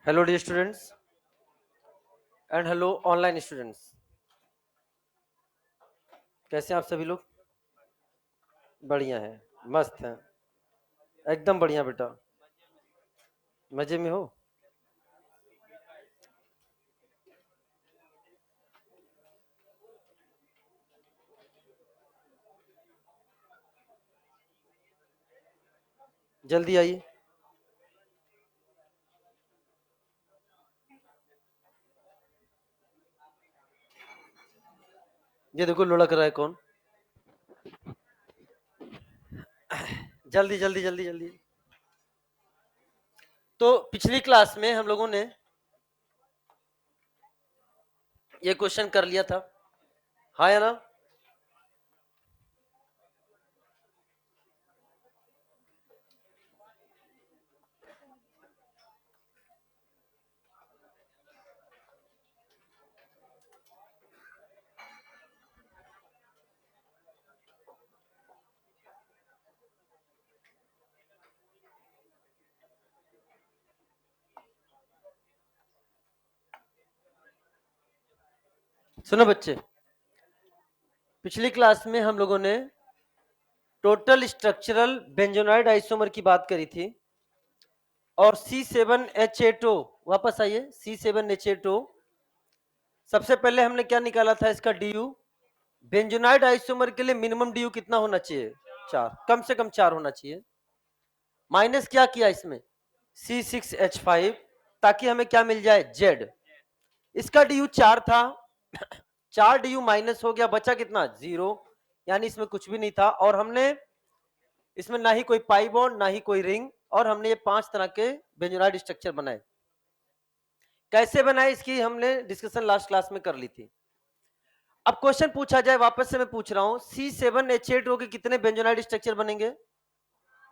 Hello dear students and hello online students. कैसे हैं आप सभी लोग? बढ़िया है, मस्त है, एकदम बढ़िया बेटा। मजे में हो? जल्दी आइए। ये देखो लुढ़क रहा है कौन। जल्दी जल्दी जल्दी जल्दी। तो पिछली क्लास में हम लोगों ने ये क्वेश्चन कर लिया था, हाँ या ना? सुनो बच्चे, पिछली क्लास में हम लोगों ने टोटल स्ट्रक्चरल बेंजोनाइड आइसोमर की बात करी थी और C7H8O, वापस आइए, C7H8O। सबसे पहले हमने क्या निकाला था इसका DU। बेंजोनाइड आइसोमर के लिए मिनिमम DU कितना होना चाहिए? 4, कम से कम 4 होना चाहिए। माइनस क्या किया इसमें? C6H5, ताकि हमें क्या मिल जाए? Z। इसका DU 4 था, 4 DU माइनस हो गया, बचा कितना? 0, यानी इसमें कुछ भी नहीं था। और हमने इसमें ना ही कोई पाई बॉन्ड ना ही कोई रिंग, और हमने ये 5 तरह के बेंजोनाइड स्ट्रक्चर बनाए। कैसे बनाए इसकी हमने डिस्कशन लास्ट क्लास में कर ली थी। अब क्वेश्चन पूछा जाए, वापस से मैं पूछ रहा हूं, C7H8O के कितने बेंजोनाइड स्ट्रक्चर बनेंगे?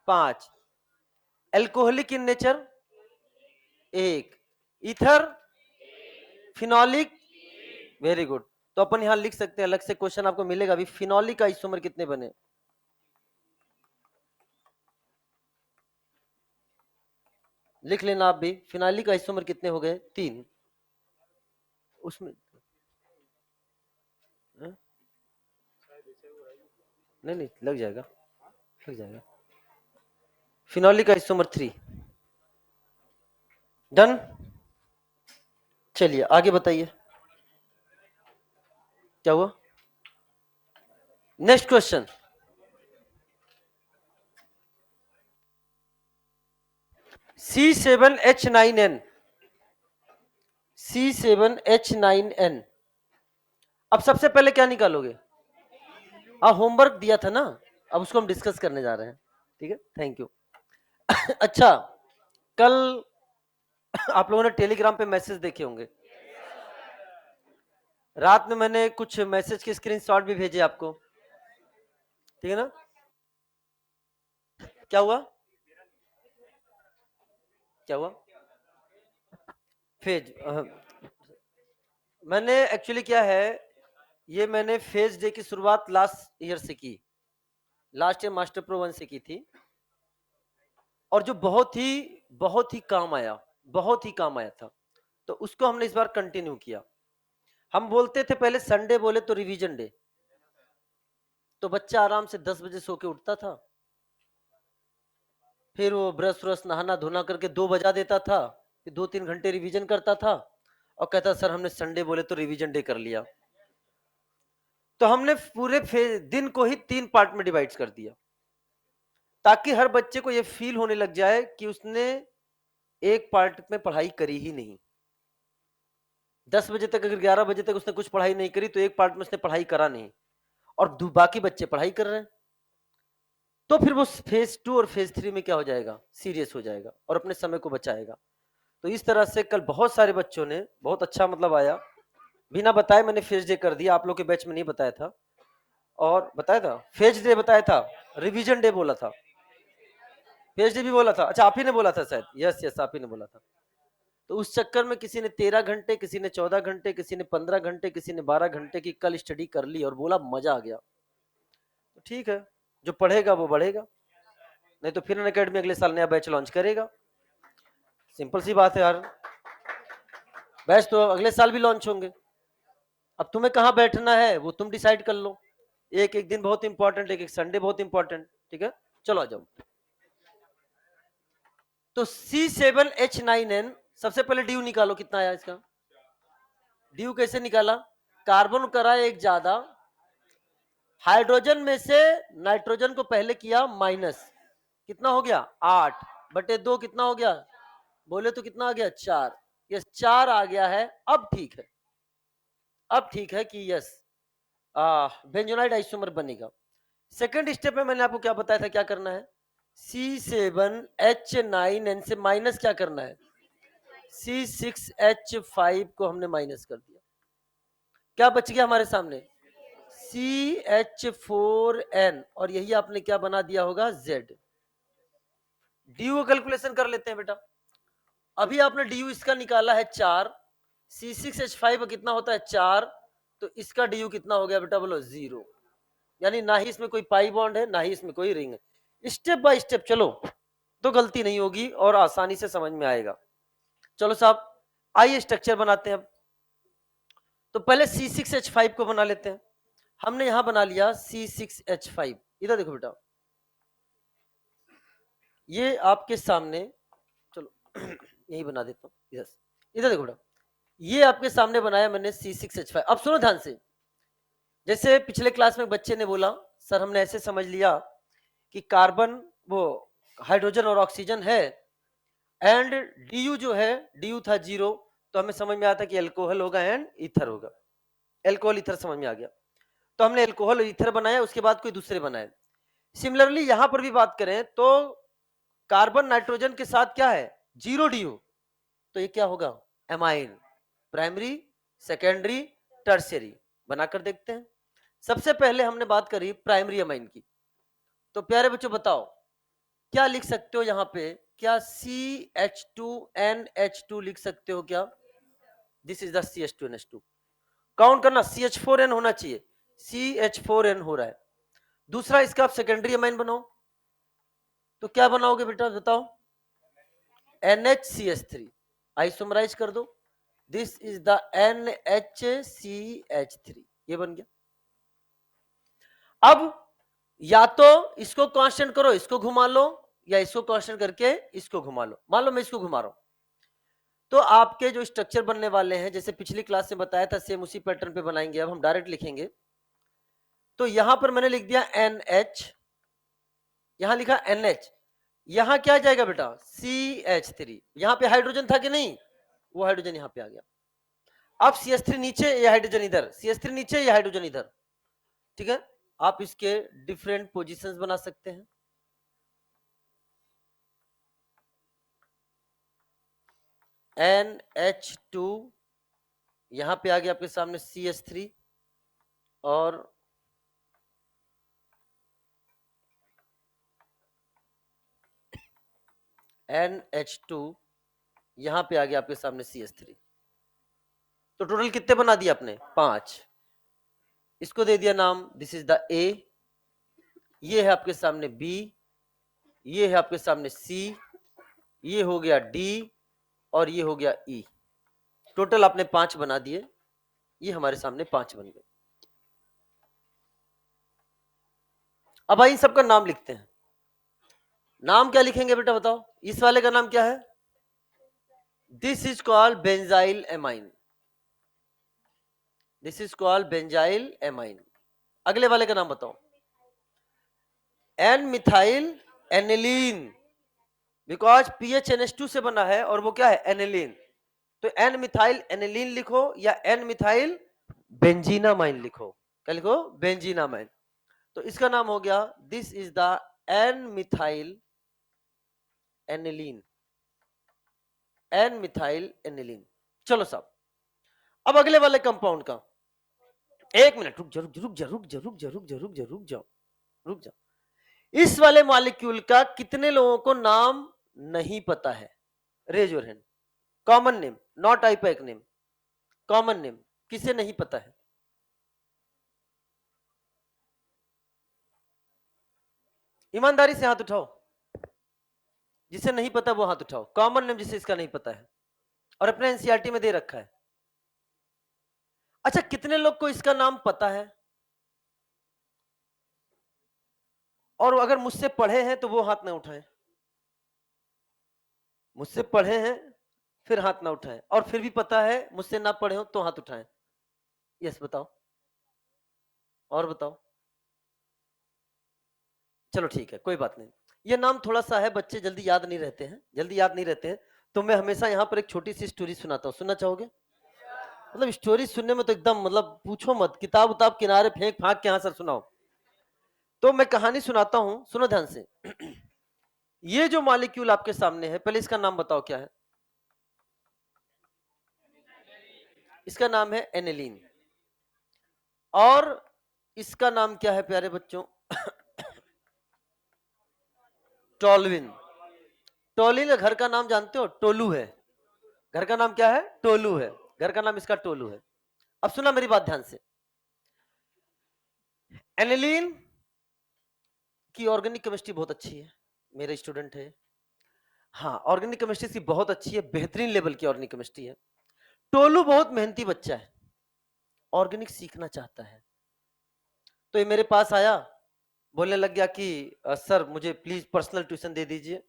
5। Alcoholic in nature 1, ether, phenolic, very good. तो अपन यहां लिख सकते हैं, अलग से क्वेश्चन आपको मिलेगा अभी, फिनोलिक आइसोमर कितने बने? लिख लेना आप भी, फिनोलिक आइसोमर कितने हो गए? 3। उसमें हाँ? नहीं नहीं, लग जाएगा, लग जाएगा। Phenolic isomer 3 done. चलिए आगे बताइए क्या हुआ। Next question, C7H9N, C7H9N। अब सबसे पहले क्या निकालोगे? हाँ, होमवर्क दिया था ना, अब उसको हम डिस्कस करने जा रहे हैं। ठीक है, थैंक यू। अच्छा, कल आप लोगों ने टेलीग्राम पे मैसेज देखे होंगे, रात में मैंने कुछ मैसेज के स्क्रीनशॉट भी भेजे आपको, ठीक है ना? क्या हुआ? क्या हुआ? फेज मैंने एक्चुअली क्या है, ये मैंने फेज डे की शुरुआत लास्ट ईयर से की, लास्ट ईयर मास्टर प्रो 1 से की थी, और जो बहुत ही काम आया, बहुत ही काम आया था, तो उसको हमने इस बार कंटिन्यू किया। हम बोलते थे पहले संडे बोले तो रिवीजन डे, तो बच्चा आराम से 10 बजे सो के उठता था, फिर वो ब्रश व्रश नहाना धोना करके 2 बजा देता था, फिर 2-3 घंटे रिवीजन करता था और कहता सर हमने संडे बोले तो रिवीजन डे कर लिया। तो हमने पूरे दिन को ही 3 पार्ट में डिवाइड कर दिया, ताकि हर बच्चे को ये फील होने लग जाए कि उसने एक पार्ट में पढ़ाई करी ही नहीं। 10 बजे तक अगर 11 बजे तक उसने कुछ पढ़ाई नहीं करी तो एक पार्ट में उसने पढ़ाई करा नहीं, और बाकी बच्चे पढ़ाई कर रहे हैं, तो फिर वो फेज 2 और फेज 3 में क्या हो जाएगा? सीरियस हो जाएगा और अपने समय को बचाएगा। तो इस तरह से कल बहुत सारे बच्चों ने बहुत अच्छा मतलब आया, बिना बताए मैंने फेज डे कर दिया, आप लोग के बैच में नहीं बताया था। और बताया था फेज डे, बताया था, रिवीजन डे बोला था, फेज डे भी बोला था, अच्छा आप ही ने बोला था शायद, यस यस आप ही ने बोला था। तो उस चक्कर में किसी ने 13 घंटे, किसी ने 14 घंटे, किसी ने 15 घंटे, किसी ने 12 घंटे की कल स्टडी कर ली और बोला मजा आ गया। तो ठीक है, जो पढ़ेगा वो बढ़ेगा, नहीं तो फिर अकेडमी अगले साल नया बैच लॉन्च करेगा। सिंपल सी बात है यार। बैच तो अगले साल भी लॉन्च होंगे। अब तुम्हें कहाँ बैठना है वो तुम डिसाइड कर लो। एक एक दिन बहुत इंपॉर्टेंट, एक एक संडे बहुत इंपॉर्टेंट। ठीक है, चलो आ जाओ। तो C7H9N, सबसे पहले ड्यू निकालो, कितना आया इसका। ड्यू कैसे निकाला, कार्बन करा एक ज्यादा, हाइड्रोजन में से नाइट्रोजन को पहले किया माइनस, कितना हो गया 8/2, कितना हो गया बोले तो कितना आ गया 4। यस 4 आ गया है। अब ठीक है, अब ठीक है कि यस बेंजोनाइड आइसोमर बनेगा। सेकंड स्टेप में मैंने आपको क्या बताया था क्या करना है, C7H9N से माइनस क्या करना है, C6H5 को हमने माइनस कर दिया, क्या बच गया हमारे सामने CH4N, और यही आपने क्या बना दिया होगा Z। ड्यू कैलकुलेशन कर लेते हैं बेटा। अभी आपने ड्यू इसका निकाला है 4, C6H5 कितना होता है 4, तो इसका ड्यू कितना हो गया बेटा बोलो 0, यानी ना ही इसमें कोई पाई बॉन्ड है ना ही इसमें कोई रिंग है। स्टेप बाय स्टेप चलो तो गलती नहीं होगी और आसानी से समझ में आएगा। चलो साहब आइए स्ट्रक्चर बनाते हैं। अब तो पहले C6H5 को बना लेते हैं। हमने यहां बना लिया C6H5, इधर देखो बेटा, ये आपके सामने, चलो यही बना देता हूं इधर, इधर देखो बेटा, ये आपके सामने बनाया मैंने C6H5। अब सुनो ध्यान से, जैसे पिछले क्लास में बच्चे ने बोला सर हमने ऐसे समझ लिया कि कार्बन वो हाइड्रोजन और ऑक्सीजन है एंड डी जो है डी था 0, तो हमें समझ में आता कि एल्कोहल होगा एंड ईथर होगा, एल्कोहल ईथर समझ में आ गया। तो हमने एल्कोहल ईथर बनाया, उसके बाद कोई दूसरे बनाए। सिमिलरली यहां पर भी बात करें तो कार्बन नाइट्रोजन के साथ क्या है 0 डी, तो ये क्या होगा एमाइन, प्राइमरी सेकेंडरी टर्शियरी, बनाकर देखते हैं। सबसे पहले हमने बात करी प्राइमरी अमाइन की, तो प्यारे बच्चों बताओ क्या लिख सकते हो यहाँ पे, क्या CH2NH2 लिख सकते हो क्या, this is the CH2NH2। Count करना CH4N होना चाहिए, CH4N हो रहा है। दूसरा इसका आप सेकेंडरी अमाइन बनाओ, तो क्या बनाओगे बेटा बताओ, NHCH3, आइसोमराइज कर दो, दिस इज द NHCH3, ये बन गया। अब या तो इसको कांस्टेंट करो इसको घुमा लो, या इसको कांस्टेंट करके इसको घुमा लो। मान लो मैं इसको घुमा रहा हूं, तो आपके जो स्ट्रक्चर बनने वाले हैं जैसे पिछली क्लास में बताया था सेम उसी पैटर्न पे बनाएंगे। अब हम डायरेक्ट लिखेंगे, तो यहां पर मैंने लिख दिया NH, यहां लिखा NH, यहां क्या जाएगा बेटा CH3, यहां पे हाइड्रोजन था कि नहीं, वो हाइड्रोजन यहां पे आ गया। अब CH3 नीचे या हाइड्रोजन इधर, CH3 नीचे या हाइड्रोजन इधर, ठीक है। आप इसके डिफरेंट पोजीशंस बना सकते हैं। NH2 यहां पे आ गया आपके सामने CH3, और NH2 यहां पे आ गया आपके सामने CH3। तो टोटल कितने बना दिए आपने 5। इसको दे दिया नाम, दिस इज द A, ये है आपके सामने B, ये है आपके सामने C, ये हो गया D, और ये हो गया E। टोटल आपने 5 बना दिए, ये हमारे सामने 5 बन गए। अब आइए सबका नाम लिखते हैं। नाम क्या लिखेंगे बेटा बताओ, इस वाले का नाम क्या है, this is called benzyl amine, this is called benzyl amine. अगले वाले का नाम बताओ, N methyl aniline, because PHNH2 से बना है और वो क्या है एनिलीन, तो एन मिथाइल एनिलीन लिखो या एन मिथाइल बेंजीनामाइन लिखो, क्या लिखो बेंजीनामाइन। तो इसका नाम हो गया this is the N methyl aniline, N methyl aniline. चलो साहब अब अगले वाले कंपाउंड का, एक मिनट रुक जा रुक जा रुक जा रुक जा रुक जा रुक जा रुक जा रुक जाओ रुक जाओ। इस वाले मॉलिक्यूल का कितने लोगों को नाम नहीं पता है, raise your hand. Common name, not IUPAC name, common name किसे नहीं पता है, ईमानदारी से हाथ उठाओ, जिसे नहीं पता वो हाथ उठाओ, कॉमन नेम जिसे इसका नहीं पता है। और अपने एनसीईआरटी में दे रखा है। अच्छा, कितने लोग को इसका नाम पता है? और अगर मुझसे पढ़े हैं तो वो हाथ ना उठाएं। मुझसे पढ़े हैं फिर हाथ ना उठाएं, और फिर भी पता है मुझसे ना पढ़े हो तो हाथ उठाएं। यस बताओ, और बताओ। चलो ठीक है, कोई बात नहीं। ये नाम थोड़ा सा है, बच्चे जल्दी याद नहीं रहते हैं, जल्दी याद नहीं रहते हैं। तो मैं हमेशा यहाँ पर एक छोटी सी स्टोरी सुनाता हूँ, सुनना चाहोगे? मतलब स्टोरी सुनने में तो एकदम मतलब पूछो मत, किताब उताब किनारे फेंक फांक के यहाँ सर सुनाओ। तो मैं कहानी सुनाता हूँ, सुनो ध्यान से। ये जो मॉलिक्यूल आपके सामने है, पहले इसका नाम बताओ क्या है? इसका नाम है एनिलीन। और इसका नाम क्या है प्यारे बच्चों? टोलुइन। टोलिन घर का नाम जानते हो? टोलू है। घर का नाम क्या है? टोलू है। घर का नाम इसका टोलू है। अब सुना मेरी बात ध्यान से। एनिलीन की ऑर्गेनिक केमिस्ट्री बहुत अच्छी है, मेरे स्टूडेंट है। हाँ, ऑर्गेनिक केमिस्ट्री की बहुत अच्छी है, बेहतरीन लेवल की ऑर्गेनिक केमिस्ट्री है। टोलू बहुत मेहनती बच्चा है, ऑर्गेनिक सीखना चाहता है। तो ये मेरे पास आया, बोलने लग गया कि सर मुझे प्लीज पर्सनल ट्यूशन दे दीजिए।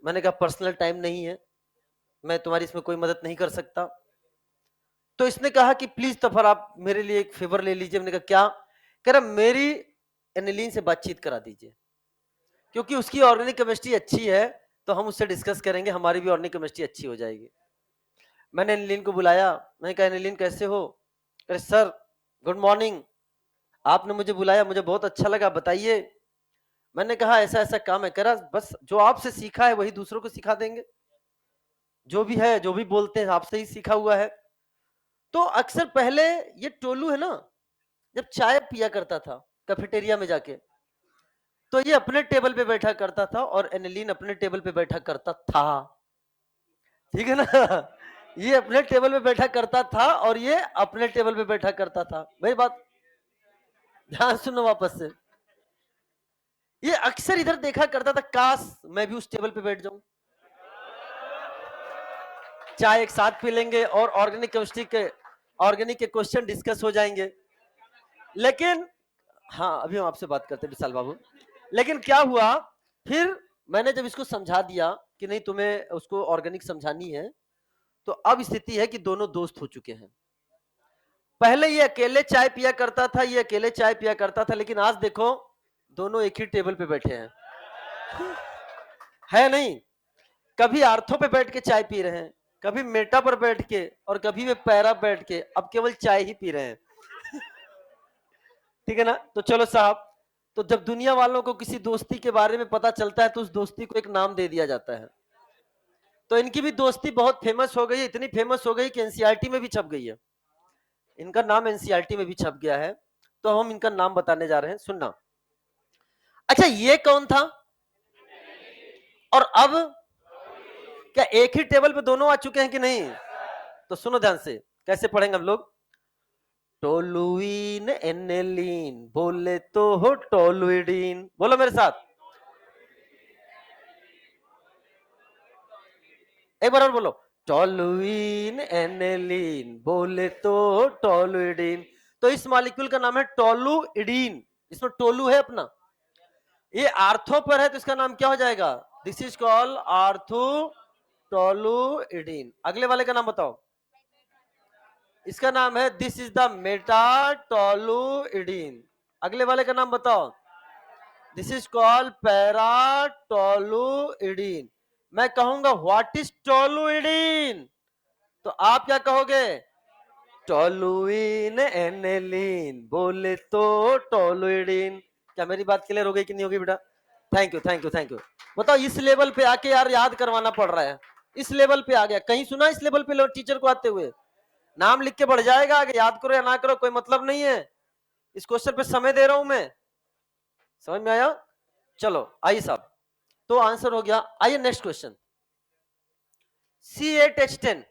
मैंने कहा पर्सनल टाइम नहीं है, मैं तुम्हारी इसमें कोई मदद नहीं कर सकता। तो इसने कहा कि प्लीज तफर आप मेरे लिए एक फेवर ले लीजिए। मैंने कहा क्या? कह रहा मेरी एनिलीन से बातचीत करा दीजिए, क्योंकि उसकी ऑर्गेनिक केमिस्ट्री अच्छी है, तो हम उससे डिस्कस करेंगे, हमारी भी ऑर्गेनिक केमिस्ट्री अच्छी हो जाएगी। मैंने एनिलीन को बुलाया, मैंने कहा एनिलीन कैसे हो? अरे सर गुड मॉर्निंग, आपने मुझे बुलाया, मुझे बहुत अच्छा लगा, बताइए। मैंने कहा ऐसा ऐसा काम है। कह रहा बस जो आपसे सीखा है वही दूसरों को सिखा देंगे, जो भी है जो भी बोलते हैं आपसे ही सीखा हुआ है। तो अक्सर पहले ये टोलू है ना, जब चाय पिया करता था कैफेटेरिया में जाके, तो ये अपने टेबल पे बैठा करता था और एनिलीन अपने टेबल पे बैठा करता था। ठीक है ना? ये अपने टेबल पे बैठा करता था और ये अपने टेबल पे बैठा करता था। वही बात, ध्यान सुनो वापस से। ये अक्सर इधर देखा करता था, काश मैं भी उस टेबल पे बैठ जाऊं, चाय एक साथ पी लेंगे और ऑर्गेनिक के क्वेश्चन डिस्कस हो जाएंगे। लेकिन हाँ, अभी हम आपसे बात करते हैं विशाल बाबू। लेकिन क्या हुआ, फिर मैंने जब इसको समझा दिया कि नहीं तुम्हें उसको ऑर्गेनिक समझानी है, तो अब स्थिति है कि दोनों दोस्त हो चुके हैं। पहले ये अकेले चाय पिया करता था, ये अकेले चाय पिया करता था, लेकिन आज देखो दोनों एक ही टेबल पे बैठे हैं। है नहीं? कभी आर्थो पे बैठ के चाय पी रहे हैं, कभी मेटा पर बैठ के, और कभी वे पैरा बैठ के, अब केवल चाय ही पी रहे हैं। ठीक है ना? तो चलो साहब, तो जब दुनिया वालों को किसी दोस्ती के बारे में पता चलता है तो उस दोस्ती को एक नाम दे दिया जाता है। तो इनकी भी दोस्ती बहुत फेमस हो गई है, इतनी फेमस हो गई कि एनसीईआरटी में भी छप गई है। इनका नाम एनसीईआरटी में भी छप गया है। तो हम इनका नाम बताने जा रहे हैं, सुनना। अच्छा, ये कौन था? और अब क्या एक ही टेबल पे दोनों आ चुके हैं कि नहीं? तो सुनो ध्यान से, कैसे पढ़ेंगे हम लोग। टोलुइन एनेलीन बोले तो हो टोलुइडीन, बोलो मेरे साथ, एक बार और बोलो। टोलुइन एनेलीन बोले तो टोलुइडीन। तो इस मॉलिक्यूल का नाम है टोलुइडीन, इसमें टोलू है अपना। ये आर्थो पर है तो इसका नाम क्या हो जाएगा? This is called ortho toluidine. अगले वाले का नाम बताओ। इसका नाम है दिस इज द मेटाटोलुइडीन। अगले वाले का नाम बताओ। This is called paratoluidine. मैं कहूंगा व्हाट इज टोलुइडीन, तो आप क्या कहोगे? टोलुइन एनेलीन बोले तो टोलुइडीन। क्या मेरी बात क्लियर हो गई कि नहीं होगी बेटा? Thank you thank you thank you. बताओ, इस लेवल पे आके यार याद करवाना पड़ रहा है, इस लेवल पे आ गया। कहीं सुना इस लेवल पे टीचर को आते हुए? नाम लिख के बढ़ जाएगा आगे, याद करो या ना करो कोई मतलब नहीं है। इस क्वेश्चन पे समय दे रहा हूं मैं, समझ में आया? चलो आइए साहब, तो आंसर हो गया। आइए नेक्स्ट क्वेश्चन। C8H10,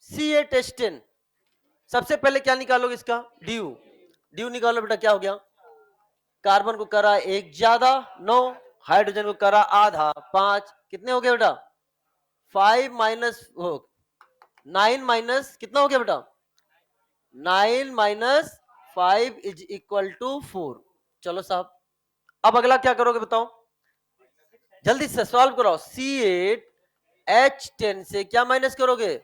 C8H10, सबसे पहले क्या निकालोगे इसका? ड्यू। ड्यू निकालो बेटा, क्या हो गया? कार्बन को करा एक ज्यादा 9, हाइड्रोजन को करा आधा 5, कितने हो गए बेटा? 5 माइनस हो 9 माइनस कितना हो गया बेटा 9 माइनस 5 इज इक्वल टू 4। चलो साहब अब अगला क्या करोगे बताओ जल्दी से सॉल्व करो C8H10 से क्या माइनस करोगे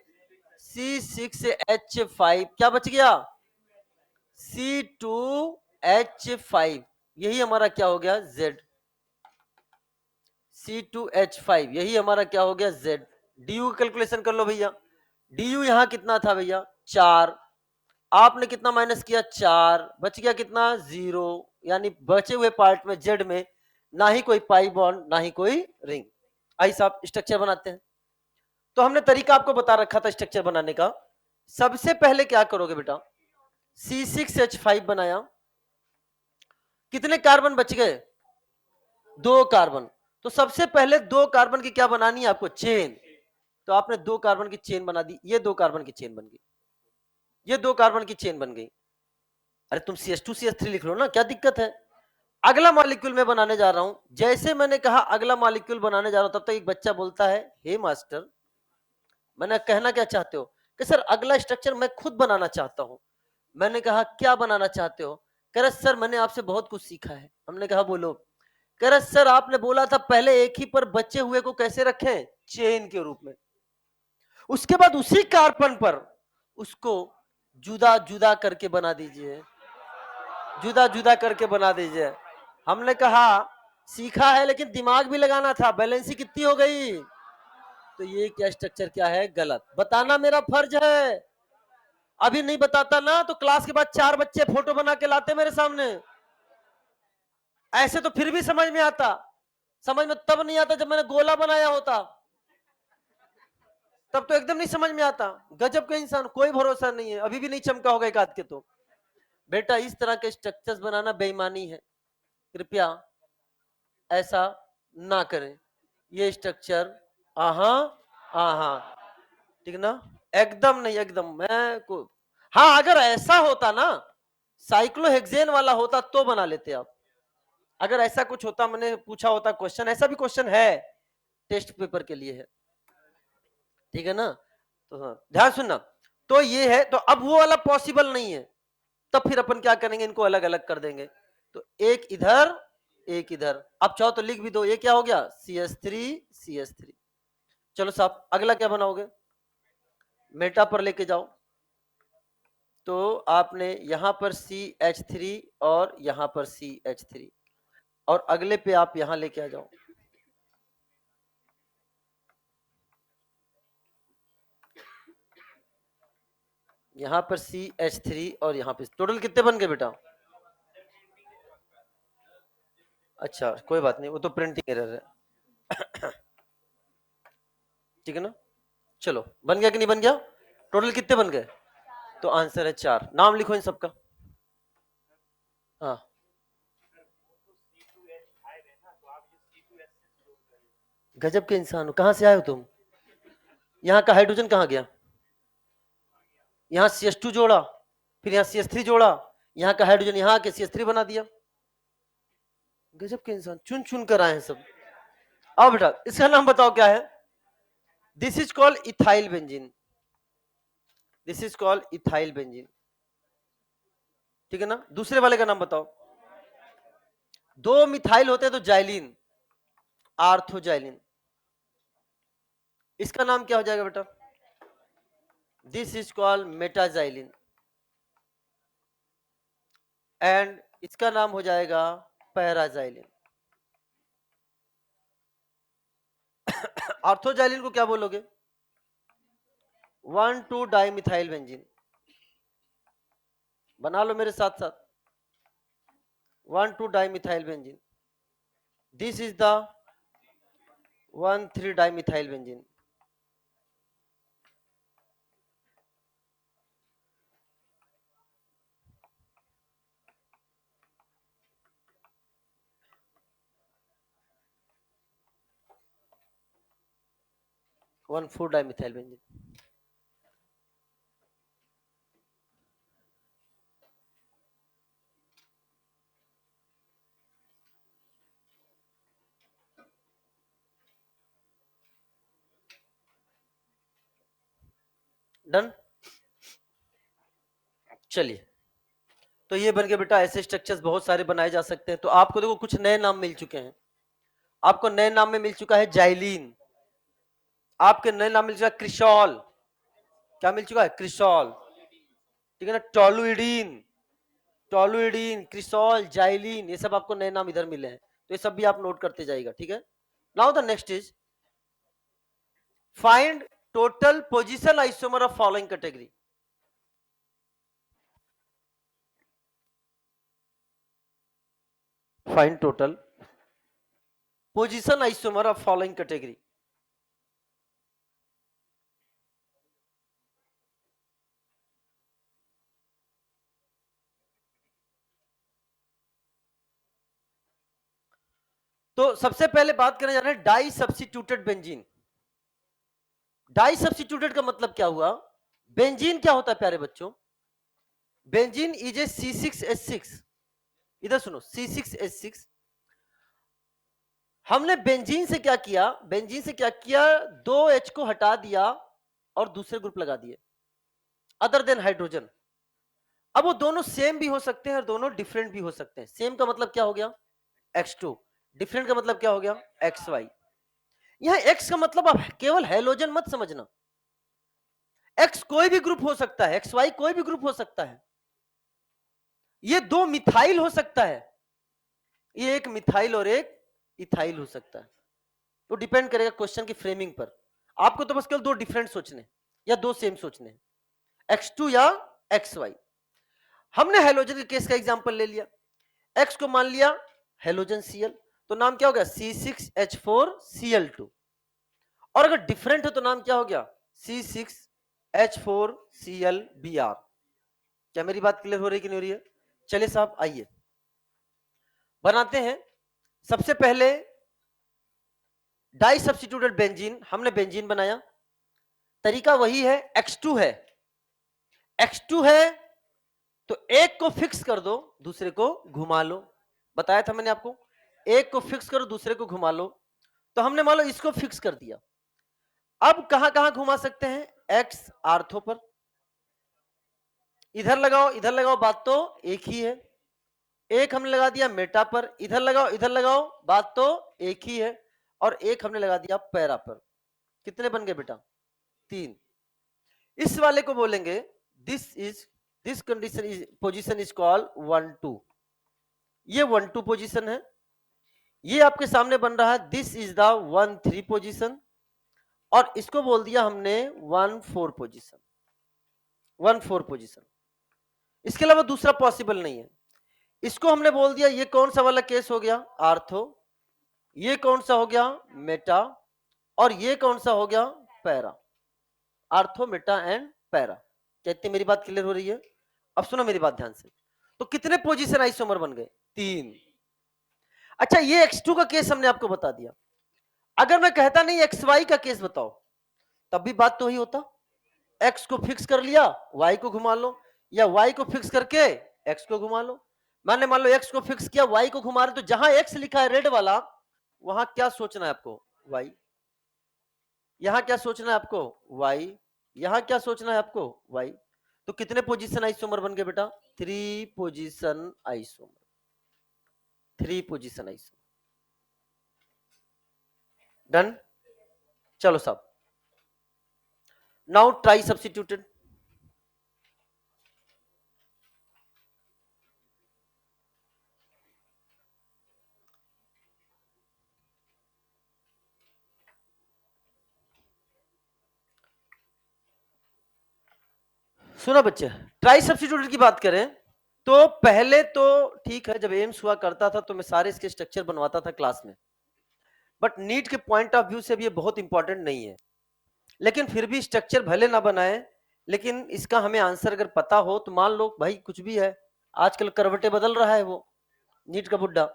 C6H5 क्या बच गया C2H5 यही हमारा क्या हो गया Z C2H5 यही हमारा क्या हो गया Z DU कैलकुलेशन कर लो भैया DU यहां कितना था भैया 4 आपने कितना माइनस किया 4 बच गया कितना 0 यानी बचे हुए पार्ट में Z में ना ही कोई पाई बॉन्ड ना ही कोई रिंग। आइए साहब स्ट्रक्चर बनाते हैं। तो हमने तरीका आपको बता रखा था स्ट्रक्चर बनाने का। सबसे पहले क्या करोगे बेटा C6H5 बनाया कितने कार्बन बच गए 2 कार्बन। तो सबसे पहले 2 कार्बन की क्या बनानी है आपको चेन। तो आपने 2 कार्बन की चेन बना दी ये 2 कार्बन की चेन बन गई ये 2 कार्बन की चेन बन गई। अरे तुम CH2CH3 लिख लो ना क्या दिक्कत है। अगला मॉलिक्यूल मैं बनाने जा रहा हूं जैसे मैंने कहा अगला मॉलिक्यूल बनाने जा रहा हूं तब तक एक बच्चा बोलता है हे मास्टर मैंने कहना क्या चाहते हो कि सर अगला स्ट्रक्चर मैं खुद बनाना चाहता हूं। मैंने कहा क्या बनाना चाहते हो कह रहे सर मैंने आपसे बहुत कुछ सीखा है। हमने कहा बोलो कह रहे सर आपने बोला था पहले एक ही पर बचे हुए को कैसे रखें चेन के रूप में उसके बाद उसी कार्बन पर उसको जुदा जुदा करके बना दीजिए जुदा जुदा करके बना दीजिए। हमने कहा सीखा है लेकिन दिमाग भी लगाना था बैलेंसी कितनी हो गई। तो ये क्या स्ट्रक्चर क्या है गलत बताना मेरा फर्ज है। अभी नहीं बताता ना तो क्लास के बाद 4 बच्चे फोटो बना के लाते मेरे सामने। ऐसे तो फिर भी समझ में आता समझ में तब नहीं आता जब मैंने गोला बनाया होता तब तो एकदम नहीं समझ में आता। गजब का इंसान कोई भरोसा नहीं है अभी भी नहीं चमका होगा एक आध के। तो बेटा इस तरह के स्ट्रक्चर्स बनाना बेईमानी है कृपया ऐसा ना करें। ये स्ट्रक्चर आहा आहा ठीक ना एकदम नहीं एकदम मैं को हाँ अगर ऐसा होता ना साइक्लोहेक्सेन वाला होता तो बना लेते आप। अगर ऐसा कुछ होता मैंने पूछा होता क्वेश्चन ऐसा भी क्वेश्चन है टेस्ट पेपर के लिए है ठीक है ना। तो हाँ ध्यान सुनना तो ये है तो अब वो वाला पॉसिबल नहीं है तब फिर अपन क्या करेंगे इनको अलग अलग कर देंगे। तो एक इधर एक इधर अब चाहो तो लिख भी दो ये क्या हो गया CH3 चलो साहब अगला क्या बनाओगे मेटा पर लेके जाओ। तो आपने यहां पर CH3 और यहां पर CH3 और अगले पे आप यहां लेके आ जाओ। यहां पर CH3 और यहां पे टोटल कितने बन गए बेटा अच्छा कोई बात नहीं वो तो प्रिंटिंग एरर है ठीक है ना। चलो बन गया कि नहीं बन गया टोटल कितने बन गए तो आंसर है 4 नाम लिखो इन सबका। हाँ गजब के इंसान हो कहां से आए हो तुम यहाँ का हाइड्रोजन कहाँ गया यहाँ CH2 जोड़ा फिर यहाँ CH3 जोड़ा यहाँ का हाइड्रोजन यहाँ आके CH3 बना दिया। गजब के इंसान चुन चुन कर आए हैं सब। अब बेटा इसका नाम बताओ क्या है this is called ethyl benzene this is called ethyl benzene ठीक है ना। दूसरे वाले का नाम बताओ 2 मिथाइल होते हैं तो जाइलिन आर्थोजाइलिन इसका नाम क्या हो जाएगा बेटा दिस इज कॉल्ड मेटाजाइलिन एंड इसका नाम हो जाएगा पैराजाइलिन। आर्थोजाइलिन को क्या बोलोगे 1,2 डाइमिथाइल बेंजीन बना लो मेरे साथ साथ 1,2 dimethyl benzene this is the 1,3 dimethyl benzene. One four dimethyl benzene done. चलिए, तो ये बन के बेटा ऐसे स्ट्रक्चर्स बहुत सारे बनाए जा सकते हैं। तो आपको देखो कुछ नए नाम मिल चुके हैं। आपको नए नाम में मिल चुका है जाइलीन, आपके नए नाम मिल चुका है क्रिसॉल। क्या मिल चुका है? क्रिसॉल, ठीक है ना। टोलुइडीन, टोलुइडीन, क्रिसॉल, जाइलीन, ये सब आपको नए नाम इधर मिले हैं, तो ये सब भी आप नोट करते जाइएगा, ठीक है। Now the next is find total position isomer of following category. Find total position isomer of following category. तो सबसे पहले बात करने जा रहे हैं di substituted benzene. Di substituted का मतलब क्या हुआ? बेंजीन क्या होता है प्यारे बच्चों? Benzene is a C6H6। इधर सुनो, C6H6। हमने बेंजीन से क्या किया? बेंजीन से क्या किया? 2H को हटा दिया और दूसरे ग्रुप लगा दिए अदर देन हाइड्रोजन। अब वो दोनों सेम भी हो सकते हैं और दोनों डिफरेंट भी हो सकते हैं। सेम का मतलब क्या हो गया? X2। डिफरेंट का मतलब क्या हो गया? XY। यहां X का मतलब आप केवल हैलोजन मत समझना, X कोई भी ग्रुप हो सकता है, XY कोई भी ग्रुप हो सकता है। ये दो मिथाइल हो सकता है, ये एक मिथाइल और एक इथाइल हो सकता है। तो डिपेंड करेगा क्वेश्चन की फ्रेमिंग पर। आपको तो बस केवल दो डिफरेंट सोचने या दो सेम सोचने, X2 या XY। हमने हैलोजन के केस का एग्जांपल ले लिया, X को मान लिया हैलोजन Cl, तो नाम क्या हो गया? C6H4Cl2। और अगर डिफरेंट है तो नाम क्या हो गया? C6H4Clbr। क्या मेरी बात क्लियर हो रही कि नहीं हो रही है? चलिए साहब आइए बनाते हैं। सबसे पहले डाई सब्स्टिट्यूटेड बेंजीन, हमने बेंजीन बनाया, तरीका वही है, X2 है, X2 है तो एक को फिक्स कर दो, दूसरे को घुमा लो। बताया था मैंने आपको, एक को फिक्स करो दूसरे को घुमा लो। तो हमने मान लो इसको फिक्स कर दिया, अब कहां कहां घुमा सकते हैं? X आर्थो पर, इधर लगाओ, बात तो एक ही है। एक हमने लगा दिया मेटा पर, इधर लगाओ, बात तो एक ही है। और एक हमने लगा दिया पैरा पर। कितने बन गए बेटा? 3। इस वाले को बोलेंगे this condition is position is called 1-2। ये 1-2 पोजीशन है। ये आपके सामने बन रहा है दिस इज द 1-3 पोजीशन, और इसको बोल दिया हमने 1-4 पोजीशन, 1-4 पोजीशन। इसके अलावा दूसरा पॉसिबल नहीं है। इसको हमने बोल दिया, ये कौन सा वाला केस हो गया? आर्थो। ये कौन सा हो गया? मेटा। और ये कौन सा हो गया? Para. Ortho, Meta and para. कहते मेरी बात क्लियर हो रही है? अब सुनो मेरी बात ध्यान से। तो कितने पोजीशन आइसोमर बन गए? 3। अच्छा, ये X2 का केस हमने आपको बता दिया। अगर मैं कहता नहीं XY का केस बताओ, तब भी बात तो ही होता। X को फिक्स कर लिया, Y को घुमा लो, या Y को फिक्स करके X को घुमा लो। मैंने मान लो X को फिक्स किया, Y को घुमा रहे, तो जहां X लिखा है रेड वाला, वहां क्या सोचना है आपको? Y। यहां क्या सोचना है आपको? Y। यहां क्या सोचना है आपको? Y। तो कितने पोजीशन आइसोमर बन गए बेटा? 3 position isomer, 3 position isomer. Done. चलो साहब, नाउ ट्राई सब्स्टिट्यूटेड। सुना बच्चे, ट्राई सब्स्टिट्यूटेड की बात करें तो पहले तो ठीक है, जब एम्स हुआ करता था तो मैं सारे इसके स्ट्रक्चर बनवाता था क्लास में, बट नीट के पॉइंट ऑफ व्यू से भी ये बहुत इंपॉर्टेंट नहीं है। लेकिन फिर भी स्ट्रक्चर भले ना बनाए, लेकिन इसका हमें आंसर अगर पता हो तो मान लो भाई कुछ भी है, आजकल करवटे बदल रहा है वो नीट का बुड्ढा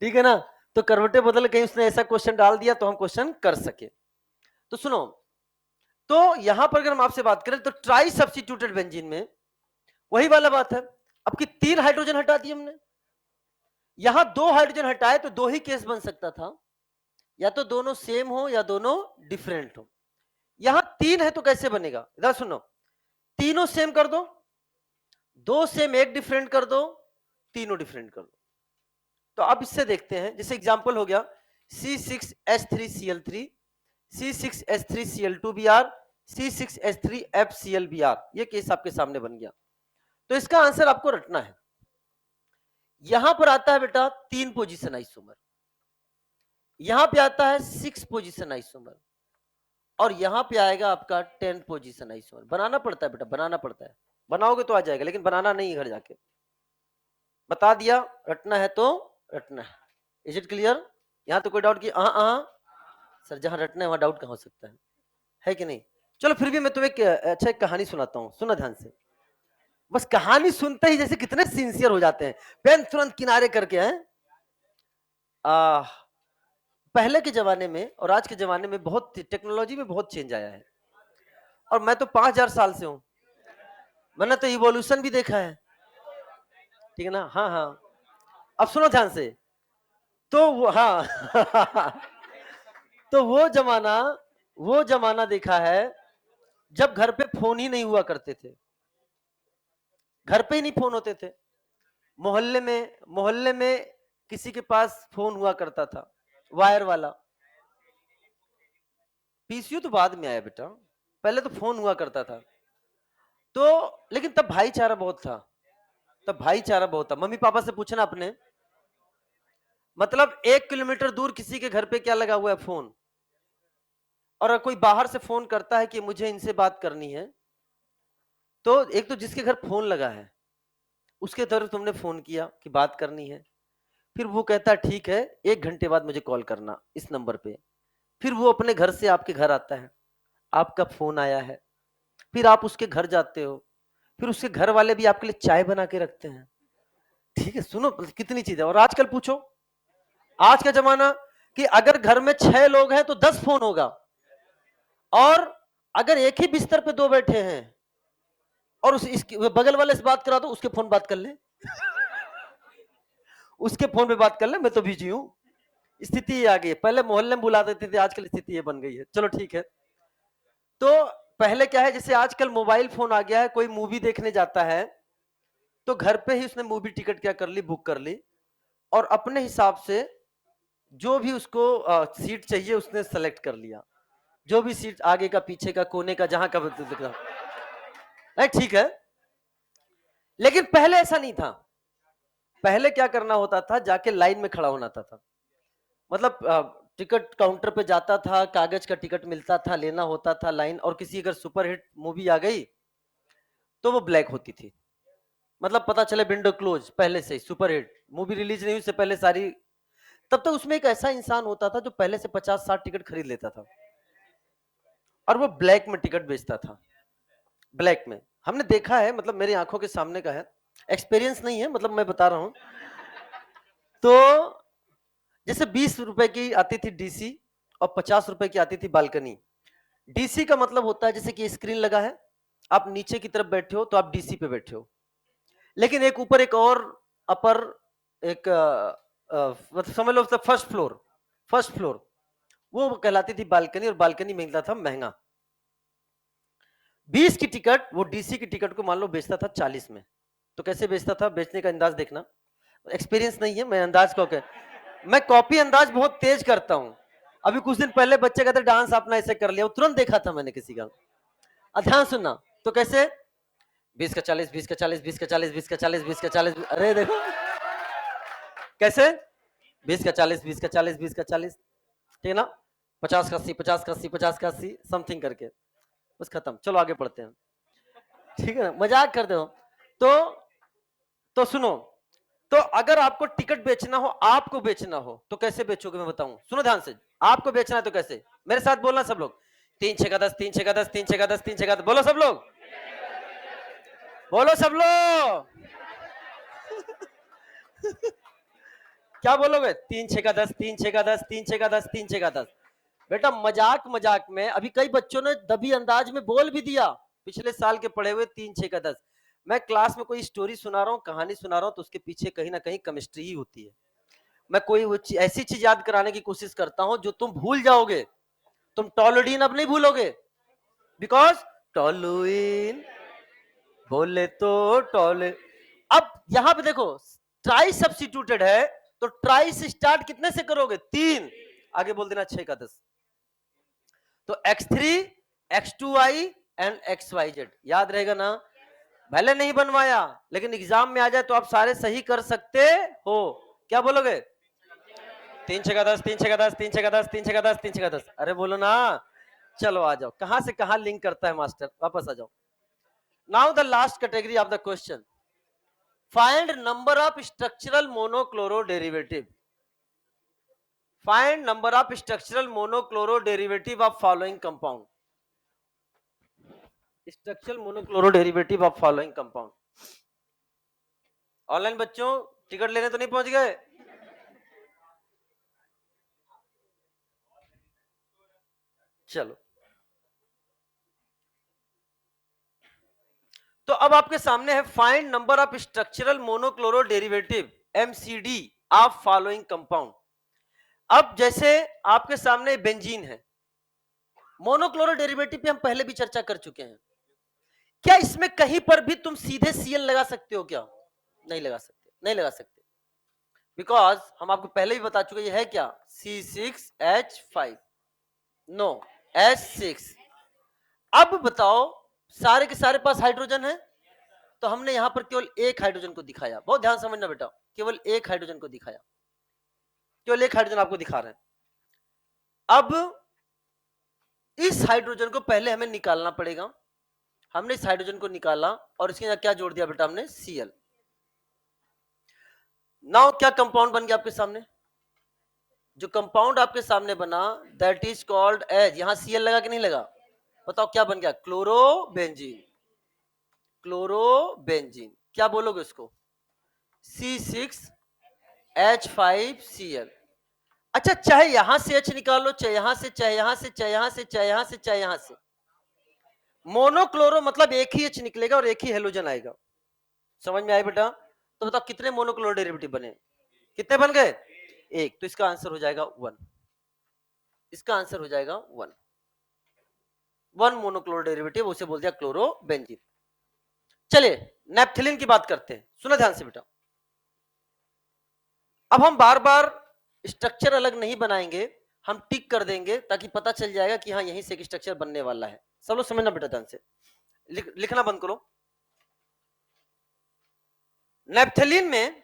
ठीक है ना, तो करवटे बदल कहीं उसने ऐसा क्वेश्चन डाल दिया तो हम क्वेश्चन कर सके। तो सुनो, तो यहां पर अगर हम आपसे बात करें तो ट्राई सब्स्टिट्यूटेड बेंजीन में वही वाला बात है। अब की 3 हाइड्रोजन हटा दिए हमने, यहां 2 हाइड्रोजन हटाए तो 2 ही केस बन सकता था, या तो दोनों सेम हो या दोनों डिफरेंट हो। यहां 3 है तो कैसे बनेगा, इधर सुनो, तीनों सेम कर दो, 2 सेम 1 डिफरेंट कर दो, तीनों डिफरेंट कर दो। तो अब इससे देखते हैं, जैसे एग्जांपल हो गया C6H3Cl3, C6H3Cl2Br, C6H3FClBr, ये केस आपके सामने बन गया। तो इसका आंसर आपको रटना है। यहां पर आता है बेटा 3 पोजीशन आइसोमर, यहां पे आता है 6 पोजीशन आइसोमर, और यहां पे आएगा आपका 10 पोजीशन आइसोमर। बनाना पड़ता है बेटा, बनाना पड़ता है, बनाओगे तो आ जाएगा, लेकिन बनाना नहीं घर जाके। बता दिया, रटना है तो रटना है। Is it clear? यहां तो कोई डाउट की सर जहां रटना है वहां डाउट कहां हो सकता है कि नहीं? चलो फिर भी मैं तुम्हें अच्छा एक कहानी सुनाता हूं, सुना ध्यान से। बस कहानी सुनते ही जैसे कितने सिंसियर हो जाते हैं, पेन तुरंत किनारे करके हैं। पहले के जमाने में और आज के जमाने में बहुत टेक्नोलॉजी में बहुत चेंज आया है, और मैं तो 5000 साल से हूं, मैंने तो इवोल्यूशन भी देखा है, ठीक है ना? हाँ हाँ, अब सुनो ध्यान से। तो तो वो जमाना देखा है जब घर पे फोन ही नहीं हुआ करते थे, घर पे ही नहीं फोन होते थे। मोहल्ले में किसी के पास फोन हुआ करता था, वायर वाला। पीसीयू तो बाद में आया बेटा, पहले तो फोन हुआ करता था। तो लेकिन तब भाईचारा बहुत था, तब भाईचारा बहुत था। मम्मी पापा से पूछना अपने, मतलब 1 किलोमीटर दूर किसी के घर पे क्या लगा हुआ है, फोन। और अगर कोई बाहर से फोन करता है कि मुझे इनसे बात करनी है, तो एक तो जिसके घर फोन लगा है उसके तरफ तुमने फोन किया कि बात करनी है, फिर वो कहता है ठीक है 1 घंटे बाद मुझे कॉल करना इस नंबर पे। फिर वो अपने घर से आपके घर आता है, आपका फोन आया है, फिर आप उसके घर जाते हो, फिर उसके घर वाले भी आपके लिए चाय बना के रखते हैं, ठीक है? सुनो कितनी चीज है। और आजकल पूछो, आज का जमाना कि अगर घर में 6 लोग हैं तो 10 फोन होगा, और अगर एक ही बिस्तर पे 2 बैठे हैं और इसके बगल वाले से बात करा दो, उसके फोन बात कर ले उसके फोन पे बात कर ले, मैं तो बिजी हूं। स्थिति ये आ गई है, पहले मोहल्ले में बुला देते थे, आजकल स्थिति ये बन गई है। चलो ठीक है। तो पहले क्या है, जैसे आजकल मोबाइल फोन आ गया है, कोई मूवी देखने जाता है तो घर पे ही उसने मूवी टिकट क्या कर ली, बुक कर ली, और अपने हिसाब से जो भी उसको सीट चाहिए उसने सेलेक्ट कर लिया, जो भी सीट आगे का, पीछे का, कोने का, जहां का नहीं, ठीक है। लेकिन पहले ऐसा नहीं था। पहले क्या करना होता था, जाके लाइन में खड़ा होना था। मतलब टिकट काउंटर पे जाता था, कागज का टिकट मिलता था, लेना होता था लाइन, और किसी अगर सुपरहिट मूवी आ गई तो वो ब्लैक होती थी, मतलब पता चले विंडो क्लोज, पहले से सुपरहिट मूवी रिलीज नहीं हुई से पहले सारी। तब तक उसमें एक ऐसा इंसान होता था जो पहले से 50-60 टिकट खरीद लेता था, और वो ब्लैक में टिकट बेचता था। ब्लैक में हमने देखा है, मतलब मेरी आंखों के सामने का है, एक्सपीरियंस नहीं है, मतलब मैं बता रहा हूं। तो जैसे 20 रुपए की आती थी डीसी और 50 रुपए की आती थी बालकनी। डीसी का मतलब होता है जैसे कि स्क्रीन लगा है, आप नीचे की तरफ बैठे हो तो आप डीसी पे बैठे हो, लेकिन एक ऊपर एक और अपर, एक समझ लो फर्स्ट फ्लोर, वो कहलाती थी बालकनी, और बालकनी मिलता था महंगा। 20 की टिकट, वो डीसी की टिकट को मान लो बेचता था 40 में। तो कैसे बेचता था, बेचने का अंदाज देखना, एक्सपीरियंस नहीं है, मैं अंदाज को मैं कॉपी अंदाज बहुत तेज करता हूं। अभी कुछ दिन पहले बच्चे कहते डांस अपना ऐसे कर लिया, तुरंत देखा था मैंने किसी का। ध्यान सुनना, तो कैसे 20 का 40, 20 का 40, 20 का 40, 20 का 40, 20 का 40, अरे देखो कैसे 20 का 40, 20 का 40, 20 का 40, ठीक है ना? 50 का 80, 50 का 80, 50 का 80 समथिंग करके बस खत्म। चलो आगे पढ़ते हैं, ठीक है ना? मजाक करते हो। तो सुनो, तो अगर आपको टिकट बेचना हो, आपको बेचना हो तो कैसे बेचोगे मैं बताऊं, सुनो ध्यान से। आपको बेचना है तो कैसे, मेरे साथ बोलना सब लोग, 3 6 का 10, 3 6 का 10, 3 6 का 10, 3 6 का 10, बोलो सब लोग, बोलो सब लोग क्या बोलोगे? 3 6 का 10, 3 6 का 10, 3 6 का 10, 3 6 का 10। बेटा मजाक मजाक में अभी कई बच्चों ने दबी अंदाज में बोल भी दिया, पिछले साल के पढ़े हुए 3 6 का 10। मैं क्लास में कोई स्टोरी सुना रहा हूँ, कहानी सुना रहा हूँ, तो उसके पीछे कहीं ना कहीं केमिस्ट्री ही होती है। मैं कोई वो ऐसी चीज याद कराने की कोशिश करता हूं जो तुम भूल जाओगे, तुम टॉलोडीन अब नहीं भूलोगे, बिकॉज टॉलुइन बोले तो टॉले। अब यहां पे देखो ट्राई सब्स्टिट्यूटेड है, तो ट्राई से स्टार्ट कितने से करोगे? 3, आगे बोल देना 6 का 10। तो x3 x2y एंड xyz याद रहेगा ना? भले नहीं बनवाया लेकिन एग्जाम में आ जाए तो आप सारे सही कर सकते हो। क्या बोलोगे? 3 6 का 10, 3 6 का 10, 3 6 का 10, 3 6 का 10, 3 6 का 10। अरे बोलो ना। चलो आ जाओ, कहां से कहां लिंक करता है मास्टर, वापस आ जाओ। Now the last category of the question, find number of structural monochloro derivative. Find number of structural monochloro derivative of following compound. Structural monochloro derivative of following compound. Online बच्चों ticket लेने तो नहीं पहुंच गए? चलो, तो अब आपके सामने है find number of structural monochloro derivative MCD of following compound. अब जैसे आपके सामने बेंजीन है, मोनोक्लोरो डेरिवेटिव पे हम पहले भी चर्चा कर चुके हैं। क्या इसमें कहीं पर भी तुम सीधे सीएल लगा सकते हो क्या? नहीं लगा सकते, नहीं लगा सकते, बिकॉज हम आपको पहले भी बता चुके ये है क्या? C6H5, no H6। अब बताओ सारे के सारे पास हाइड्रोजन है, तो हमने यहां पर केवल एक हाइड्रोजन को दिखाया। बहुत ध्यान समझना बेटा, केवल एक हाइड्रोजन को दिखाया, केवल एक हाइड्रोजन आपको दिखा रहे हैं। अब इस हाइड्रोजन को पहले हमें निकालना पड़ेगा। हमने इस हाइड्रोजन को निकाला और इसके अंदर क्या जोड़ दिया बेटा? हमने Cl। नाउ क्या कंपाउंड बन गया आपके सामने? जो कंपाउंड आपके सामने बना दैट इज कॉल्ड एज, यहां Cl लगा कि नहीं लगा? बताओ क्या बन गया? क्लोरोबेंजीन। क्लोरोबेंजीन क्या बोलोगे उसको? C6H5Cl। अच्छा, चाहे यहां से H निकालो, चाहे यहां से, चाहे यहां से, चाहे यहां से, चाहे यहां से, चाहे यहां से, मोनोक्लोरो मतलब एक ही H निकलेगा और एक ही हेलोजन आएगा। समझ में आया बेटा? तो बताओ कितने मोनोक्लोरो डेरिवेटिव बने? कितने बन गए? एक। तो इसका आंसर हो जाएगा 1। इसका आंसर हो जाएगा 1। 1 मोनोक्लोरो डेरिवेटिव, उसे बोल दिया क्लोरोबेंजीन। चलिए नेप्थलीन की बात करते हैं, सुना ध्यान से बेटा। अब हम बार बार स्ट्रक्चर अलग नहीं बनाएंगे, हम टिक कर देंगे ताकि पता चल जाएगा कि हाँ यहीं से एक स्ट्रक्चर बनने वाला है। सब लोग समझना बेटा ध्यान से, लिखना बंद करो। नेप्थलीन में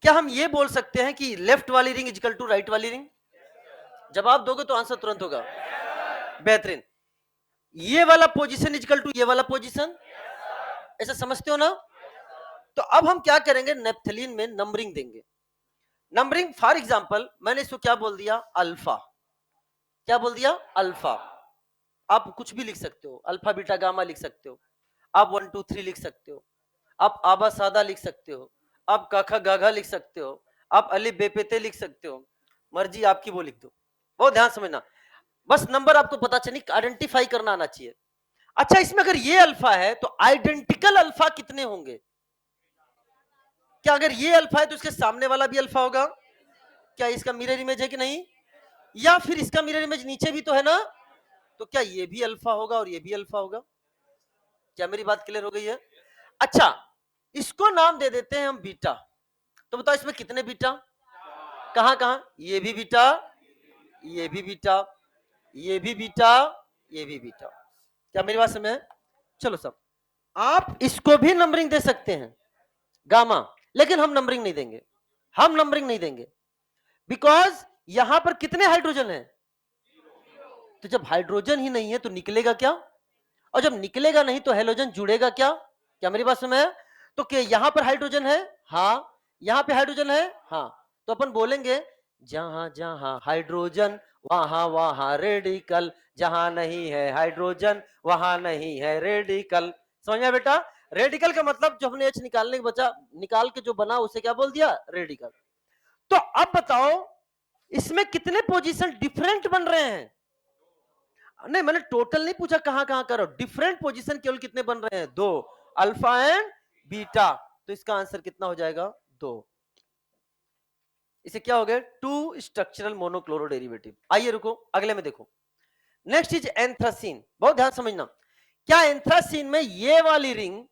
क्या हम ये बोल सकते हैं कि लेफ्ट वाली रिंग इक्वल टू राइट वाली रिंग? जवाब दोगे तो आंसर तुरंत होगा। बेहतरीन। ये वाला पोजीशन इक्वल टू ये वाला पोजीशन, ऐसा समझते हो ना? तो अब हम क्या करेंगे, नेप्थलीन में नंबरिंग देंगे। नंबरिंग फॉर एग्जांपल मैंने इसको क्या बोल दिया? अल्फा। क्या बोल दिया? अल्फा। आप कुछ भी लिख सकते हो, अल्फा बीटा गामा लिख सकते हो, आप 1 2 3 लिख सकते हो, आप आबा सादा लिख सकते हो, आप काखा गाघा लिख सकते हो, आप अली बेपेते लिख सकते हो, मर्जी आपकी वो लिख दो। बहुत ध्यान समझना, बस नंबर आपको पता चले, आइडेंटिफाई करना आना चाहिए। अच्छा, इसमें अगर ये अल्फा है तो आइडेंटिकल अल्फा कितने होंगे? क्या अगर ये अल्फा है तो इसके सामने वाला भी अल्फा होगा? क्या इसका मिरर इमेज है कि नहीं? या फिर इसका मिरर इमेज नीचे भी तो है ना? तो क्या ये भी अल्फा होगा और ये भी अल्फा होगा? क्या मेरी बात क्लियर हो गई है? अच्छा, इसको नाम दे देते हैं हम बीटा। तो बताओ इसमें कितने बीटा? कहां कहां? ये भी बीटा, ये भी बीटा, ये भी बीटा, ये भी बीटा। क्या मेरी बात समझ? चलो सब, आप इसको भी नंबरिंग दे सकते हैं गामा, लेकिन हम नंबरिंग नहीं देंगे। हम नंबरिंग नहीं देंगे बिकॉज यहां पर कितने हाइड्रोजन है? तो जब हाइड्रोजन ही नहीं है तो निकलेगा क्या? और जब निकलेगा नहीं तो हेलोजन जुड़ेगा क्या? क्या मेरी बात समझ? तो क्या यहां पर हाइड्रोजन है? हाँ। यहां पे हाइड्रोजन है? हाँ। तो अपन बोलेंगे जहां जहां हाइड्रोजन वहां वहां रेडिकल, जहां नहीं है हाइड्रोजन वहां नहीं है रेडिकल। समझ में बेटा? रेडिकल का मतलब जो हमने एच निकालने के बचा, निकाल के जो बना उसे क्या बोल दिया? रेडिकल। तो अब बताओ इसमें कितने पोजीशन डिफरेंट बन रहे हैं? नहीं, मैंने टोटल नहीं पूछा कहां कहां करो, डिफरेंट पोजीशन केवल कितने बन रहे हैं? 2, अल्फा एंड बीटा। तो इसका आंसर कितना हो जाएगा? 2। इसे क्या हो गया? 2 स्ट्रक्चरल मोनोक्लोरो डेरिवेटिव। आइए रुको, अगले में देखो। Next is anthracene. बहुत ध्यान समझना, क्या एंथ्रासीन में ये वाली रिंग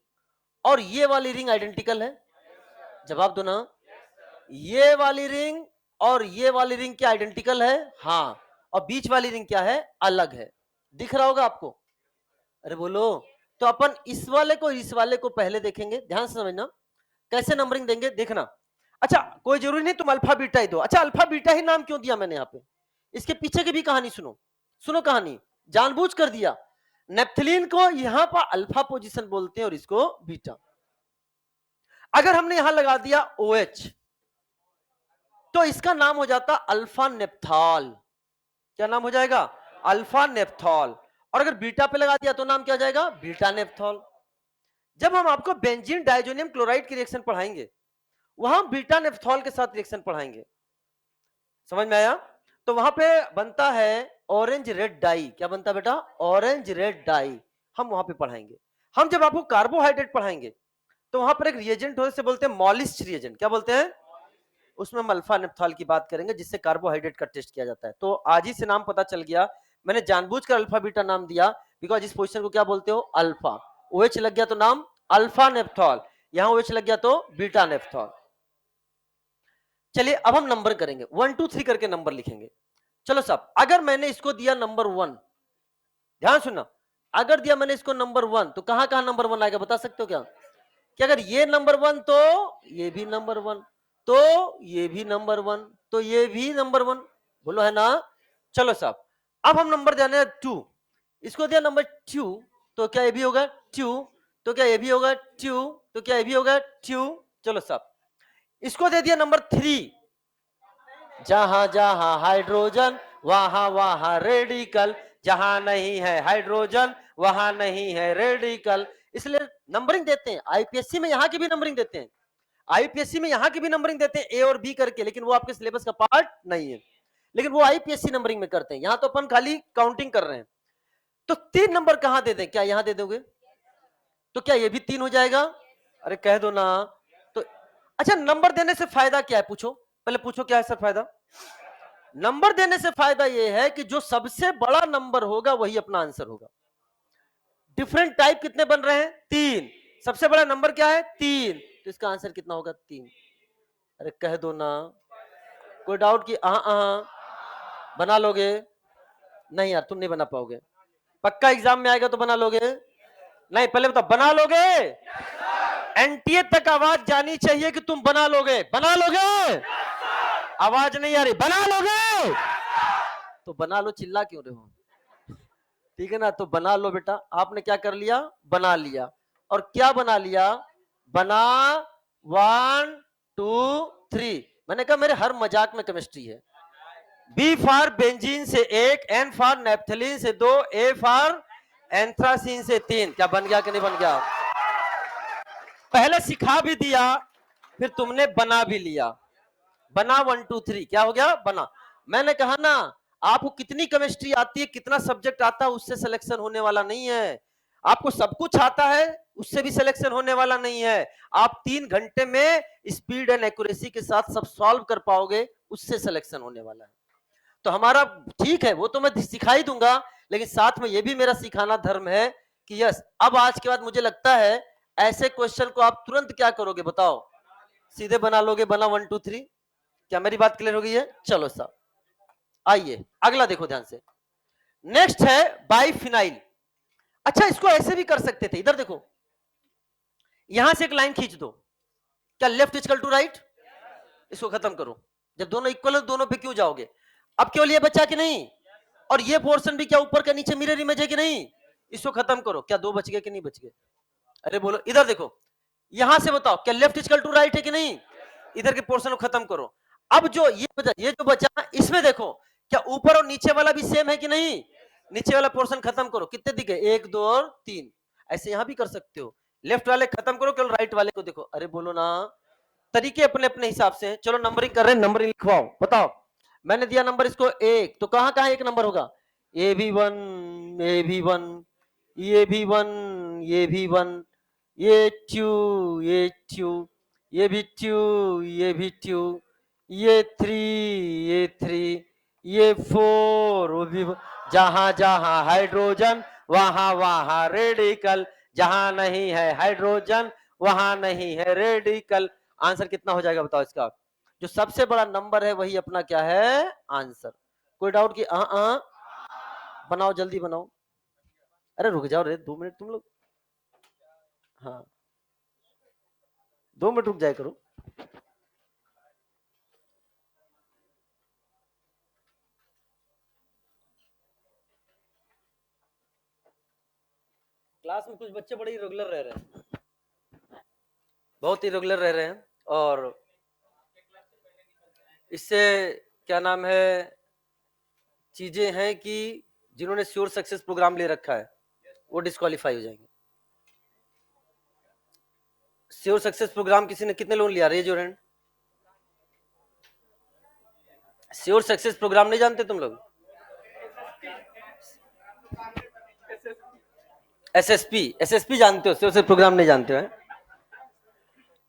और ये वाली रिंग आइडेंटिकल है? जवाब दो ना। ये वाली रिंग और ये वाली रिंग क्या आइडेंटिकल है? हाँ। और बीच वाली रिंग क्या है? अलग है। दिख रहा होगा आपको? अरे बोलो। तो अपन इस वाले को इस वाले को पहले देखेंगे, ध्यान से समझना कैसे नंबरिंग देंगे, देखना। अच्छा, कोई जरूरी नहीं तुम अल्फा बीटा ही दो। अच्छा, अल्फा बीटा ही नाम क्यों दिया मैंने यहाँ पे? इसके पीछे की भी कहानी सुनो। सुनो कहानी, जानबूझ कर दिया। नेप्थलीन को यहां पर अल्फा पोजीशन बोलते हैं और इसको बीटा। अगर हमने यहां लगा दिया OH तो इसका नाम हो जाता अल्फा नेप्थॉल। क्या नाम हो जाएगा? अल्फा नेप्थॉल। और अगर बीटा पे लगा दिया तो नाम क्या हो जाएगा? बीटा नेप्थॉल। जब हम आपको बेंजीन डाइजोनियम क्लोराइड की रिएक्शन पढ़ाएंगे वहां बीटा नेप्थॉल के साथ रिएक्शन पढ़ाएंगे, समझ में आया? तो वहां पे बनता है ऑरेंज रेड डाई। क्या बनता है बेटा? Orange red dye. हम वहां पे पढ़ाएंगे। हम जब आपको कार्बोहाइड्रेट पढ़ाएंगे तो वहां पर एक रिएजेंट होते से बोलते हैं मॉलिस्ट रिएजेंट। क्या बोलते हैं? उसमें हम अल्फा नेप्थॉल की बात करेंगे जिससे कार्बोहाइड्रेट का टेस्ट किया जाता है। तो आज ही से नाम पता चल गया, मैंने जानबूझकर अल्फा बीटा नाम दिया बिकॉज इस पोजीशन को क्या बोलते हो? अल्फा। OH लग गया तो नाम अल्फा नेप्थॉल, यहां OH लग गया तो बीटा नेप्थॉल। चलिए अब हम नंबर करेंगे, 1 2 3 करके नंबर लिखेंगे। चलो साहब, अगर मैंने इसको दिया नंबर 1, ध्यान सुनना, अगर दिया मैंने इसको नंबर 1 तो कहां कहां नंबर 1 आएगा बता सकते हो क्या? कि अगर ये नंबर 1 तो ये भी नंबर 1, तो ये भी नंबर 1, तो ये भी नंबर 1। बोलो है ना? चलो साहब, अब हम नंबर देने 2। इसको दिया नंबर 2 तो क्या ये भी होगा 2? तो क्या ये भी होगा 2? तो क्या ये भी होगा 2? चलो साहब, इसको दे दिया नंबर 3। जहां जहां हाइड्रोजन वहां वहां रेडिकल, जहां नहीं है हाइड्रोजन वहां नहीं है रेडिकल। इसलिए नंबरिंग देते हैं आईपीएससी में, यहां की भी नंबरिंग देते हैं, आईपीएससी में यहां की भी नंबरिंग देते हैं ए और बी करके, लेकिन वो आपके सिलेबस का पार्ट नहीं है, लेकिन वो आईपीएससी नंबरिंग में करते हैं। यहां तो अपन खाली काउंटिंग कर रहे हैं। तो 3 नंबर कहां दे दें? क्या यहां दे दोगे? तो क्या ये भी 3 हो जाएगा? अरे कह दो ना। तो अच्छा, नंबर देने से फायदा क्या है? पूछो, पहले पूछो क्या है सर फायदा? नंबर देने से फायदा यह है कि जो सबसे बड़ा नंबर होगा वही अपना आंसर होगा। डिफरेंट टाइप कितने बन रहे हैं? 3। सबसे बड़ा नंबर क्या है? 3। तो इसका आंसर कितना होगा? 3। अरे कह दो ना। कोई डाउट? कि बना लोगे? नहीं यार, तुम नहीं बना पाओगे। पक्का एग्जाम में आएगा तो बना लोगे? नहीं, पहले बताओ, बना लोगे? एनटीए तक आवाज जानी चाहिए कि तुम बना लोगे। बना लोगे? आवाज नहीं आ रही। बना लोगे? तो बना लो, चिल्ला क्यों रहे हो? ठीक है ना? तो बना लो बेटा। आपने क्या कर लिया? बना लिया। और क्या बना लिया? बना 1 2 3। मैंने कहा मेरे हर मजाक में केमिस्ट्री है। बी फॉर बेंजीन से 1, एन फॉर नेप्थलीन से 2, ए फॉर एंथ्रासीन से 3। क्या बन गया कि नहीं बन गया? पहले सिखा भी दिया, फिर तुमने बना भी लिया। बना 1 2 3। क्या हो गया? बना। मैंने कहा ना, आपको कितनी केमिस्ट्री आती है, कितना सब्जेक्ट आता है, उससे सिलेक्शन होने वाला नहीं है। आपको सब कुछ आता है, उससे भी सिलेक्शन होने वाला नहीं है। आप 3 घंटे में स्पीड एंड एक्यूरेसी के साथ सब सॉल्व कर पाओगे, उससे सिलेक्शन होने वाला है। तो हमारा ठीक है, वो तो मैं सिखा ही दूंगा, लेकिन साथ में ये भी मेरा सिखाना धर्म है कि यस, अब आज के बाद मुझे लगता है ऐसे क्वेश्चन को आप तुरंत क्या करोगे बताओ? सीधे बना लोगे। बना 1 2 3। क्या मेरी बात क्लियर हो गई है? चलो साहब, आइए अगला देखो ध्यान से। नेक्स्ट है बाइफिनाइल। अच्छा, इसको ऐसे भी कर सकते थे, इधर देखो, यहां से एक लाइन खींच दो। क्या लेफ्ट इक्वल टू राइट? इसको खत्म करो। जब दोनों इक्वल हो, दोनों पे क्यों जाओगे? अब केवल ये बचा कि नहीं? और ये पोर्शन भी क्या ऊपर का नीचे मिरर इमेज है कि नहीं? इसको खत्म करो। क्या 2 बच गए कि नहीं बच गए? अरे बोलो, इधर देखो, यहां से बताओ क्या लेफ्ट इक्वल टू राइट है कि नहीं? इधर के पोर्शन को खत्म करो। अब जो ये जो बचा, इसमें देखो क्या ऊपर और नीचे वाला भी सेम है कि नहीं? नीचे वाला पोर्शन खत्म करो। कितने दिखे? 1 2 और 3। ऐसे यहां भी कर सकते हो। लेफ्ट वाले खत्म करो, केवल राइट वाले को देखो। अरे बोलो ना, तरीके अपने अपने हिसाब से। चलो नंबरिंग कर रहे हैं, नंबरिंग लिखवाओ। बताओ, मैंने दिया नंबर इसको 1, तो कहां कहां 1 नंबर होगा? ए भी 1, ए भी 1, ये भी 1, ये भी 1, ये 2, ये 2, ये भी 2, ये भी 2, ये 3, ये 3, ये 4, वो भी। जहां जहां हाइड्रोजन वहां वहां रेडिकल, जहां नहीं है हाइड्रोजन वहां नहीं है रेडिकल। आंसर कितना हो जाएगा बताओ इसका? जो सबसे बड़ा नंबर है वही अपना क्या है? आंसर। कोई डाउट कि बनाओ, जल्दी बनाओ। अरे रुक जाओ रे, 2 मिनट तुम लोग। हाँ, 2 मिनट रुक जाए करो। क्लास में कुछ बच्चे बड़े इरेगुलर रह रहे हैं, बहुत इरेगुलर रह रहे हैं, और इससे क्या नाम है, चीजें हैं कि जिन्होंने श्योर सक्सेस प्रोग्राम ले रखा है वो डिस्क्वालीफाई हो जाएंगे। श्योर सक्सेस प्रोग्राम किसी ने, कितने लोग लिया? Raise your hand. Sure success program नहीं जानते तुम लोग? एसएसपी, एसएसपी जानते हो, श्योर सक्सेस प्रोग्राम नहीं जानते हो?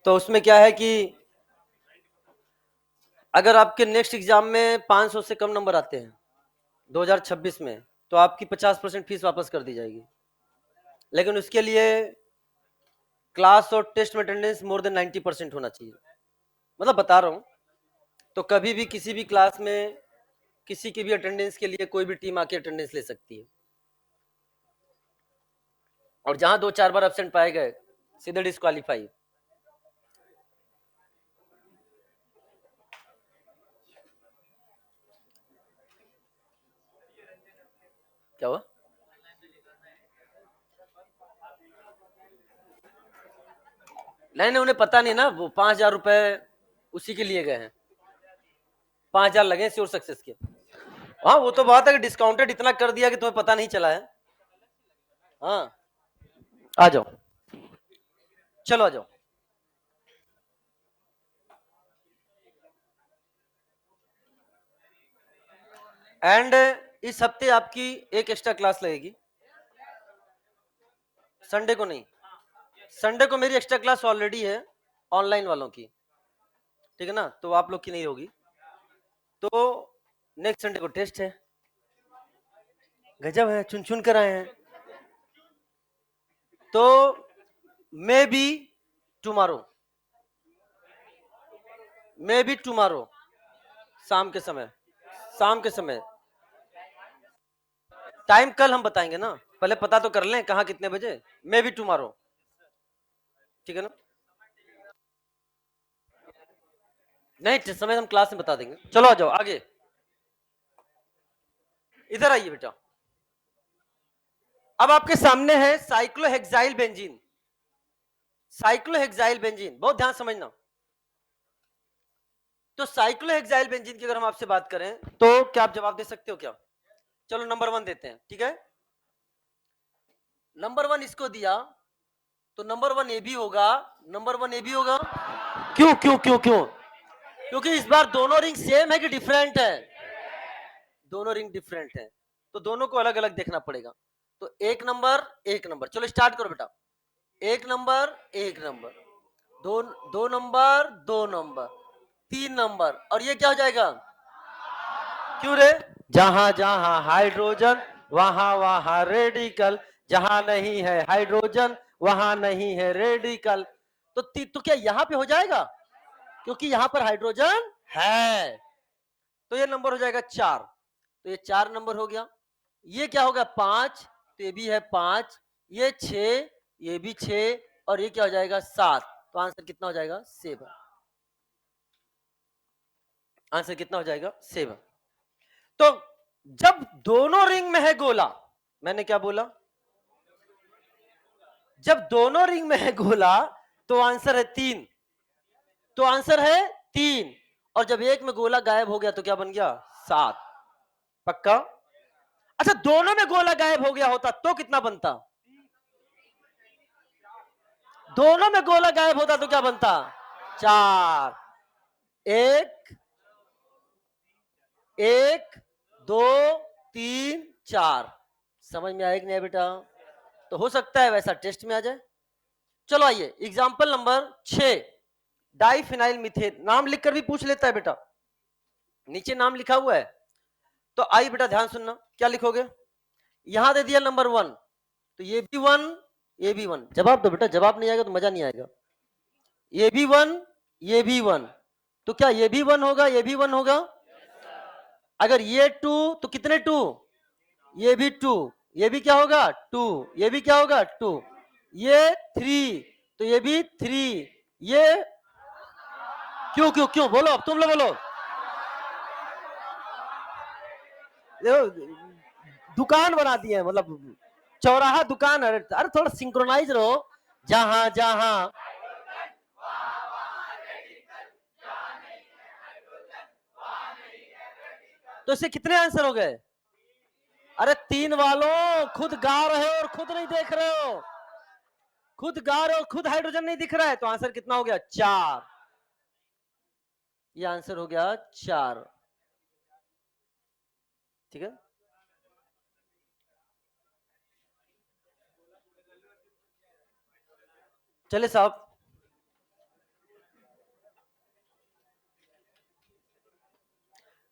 तो उसमें क्या है कि अगर आपके नेक्स्ट एग्जाम में 500 से कम नंबर आते हैं 2026 में, तो आपकी 50% फीस वापस कर दी जाएगी। लेकिन उसके लिए क्लास और टेस्ट में अटेंडेंस मोर देन 90% होना चाहिए। मतलब बता रहा हूं, तो कभी भी किसी भी क्लास में किसी की भी अटेंडेंस के लिए कोई भी टीम आके अटेंडेंस ले सकती है, और जहां 2-4 बार एब्सेंट पाए गए सीधे डिस्क्वालीफाई। क्या हुआ? नहीं, उन्हें पता नहीं ना, वो 5,000 रुपए उसी के लिए गए हैं, 5,000 लगे श्योर सक्सेस के। हाँ, वो तो बात है कि डिस्काउंटेड इतना कर दिया कि तुम्हें पता नहीं चला है। हाँ, आ जाओ, चलो आ जाओ। एंड इस हफ्ते आपकी एक एक्स्ट्रा क्लास लगेगी, संडे को नहीं। संडे को मेरी एक्स्ट्रा क्लास ऑलरेडी है ऑनलाइन वालों की, ठीक है ना, तो आप लोग की नहीं होगी। तो नेक्स्ट संडे को टेस्ट है। गजब है, चुन चुन कर आए हैं। तो may be tomorrow, may be tomorrow शाम के समय, शाम के समय। टाइम कल हम बताएंगे ना, पहले पता तो कर लें कहाँ कितने बजे। मे बी टुमारो, ठीक है ना? नहीं, समय हम क्लास में बता देंगे। चलो आ जाओ आगे, इधर आइए बेटा। अब आपके सामने है साइक्लोहेक्साइल बेंजीन। साइक्लोहेक्साइल बेंजीन, बहुत ध्यान समझना। तो साइक्लोहेक्साइल बेंजीन की अगर हम आपसे बात करें तो क्या आप जवाब दे सकते हो क्या? चलो नंबर 1 देते हैं, ठीक है? नंबर 1 इसको दिया तो नंबर 1 ए भी होगा, नंबर 1 ए भी होगा। क्यों क्यों क्यों क्यों? क्योंकि इस बार दोनों रिंग सेम है कि डिफरेंट है? दोनों रिंग डिफरेंट है, तो दोनों को अलग अलग देखना पड़ेगा। तो एक नंबर, एक नंबर, चलो स्टार्ट करो बेटा। एक नंबर, एक नंबर, दो, 2 नंबर, 2 नंबर, 3 नंबर, और ये क्या हो जाएगा? क्यों रे? जहां जहां हाइड्रोजन वहां वहां रेडिकल, जहां नहीं है हाइड्रोजन वहां नहीं है रेडिकल। तो क्या यहां पे हो जाएगा? क्योंकि यहां पर हाइड्रोजन है, तो ये नंबर हो जाएगा 4। तो ये 4 नंबर हो गया। ये क्या होगा? 5, तो ये भी है 5, ये 6, ये भी 6, और ये क्या हो जाएगा? 7। तो आंसर कितना हो जाएगा? 7। आंसर कितना हो जाएगा? 7। तो जब दोनों रिंग में है गोला, मैंने क्या बोला? जब दोनों रिंग में है गोला तो आंसर है 3। तो आंसर है 3, और जब एक में गोला गायब हो गया तो क्या बन गया? 7। पक्का? अच्छा, दोनों में गोला गायब हो गया होता तो कितना बनता? दोनों में गोला गायब होता तो क्या बनता? 4। 1 1 2 3 4। समझ में आया कि नहीं बेटा? तो हो सकता है वैसा टेस्ट में आ जाए। चलो आइए एग्जांपल नंबर 6, डाइफिनाइल मीथेन। नाम लिखकर भी पूछ लेता है बेटा, नीचे नाम लिखा हुआ है। तो आई बेटा ध्यान सुनना, क्या लिखोगे? यहां दे दिया नंबर 1, तो ये भी वन, ये भी वन। जवाब दो बेटा, जवाब नहीं आएगा तो मजा नहीं आएगा। ये भी वन, ये भी वन, तो क्या ये भी वन होगा, ये भी वन होगा? अगर ये टू तो कितने टू? ये भी टू, ये भी क्या होगा? टू, ये भी क्या होगा? टू, ये थ्री, तो ये भी थ्री, ये क्यों क्यों क्यों बोलो, अब तुम लोग बोलो। दुकान बना दिए हैं, मतलब चौराहा दुकान। अरे थोड़ा सिंक्रोनाइज रहो। जहां जहां तो इससे कितने आंसर हो गए? अरे तीन वालों, खुद गा रहे हो और खुद नहीं देख रहे हो। खुद गा रहे हो, खुद हाइड्रोजन नहीं दिख रहा है, तो आंसर कितना हो गया? 4। ये आंसर हो गया 4। ठीक है, चले साहब।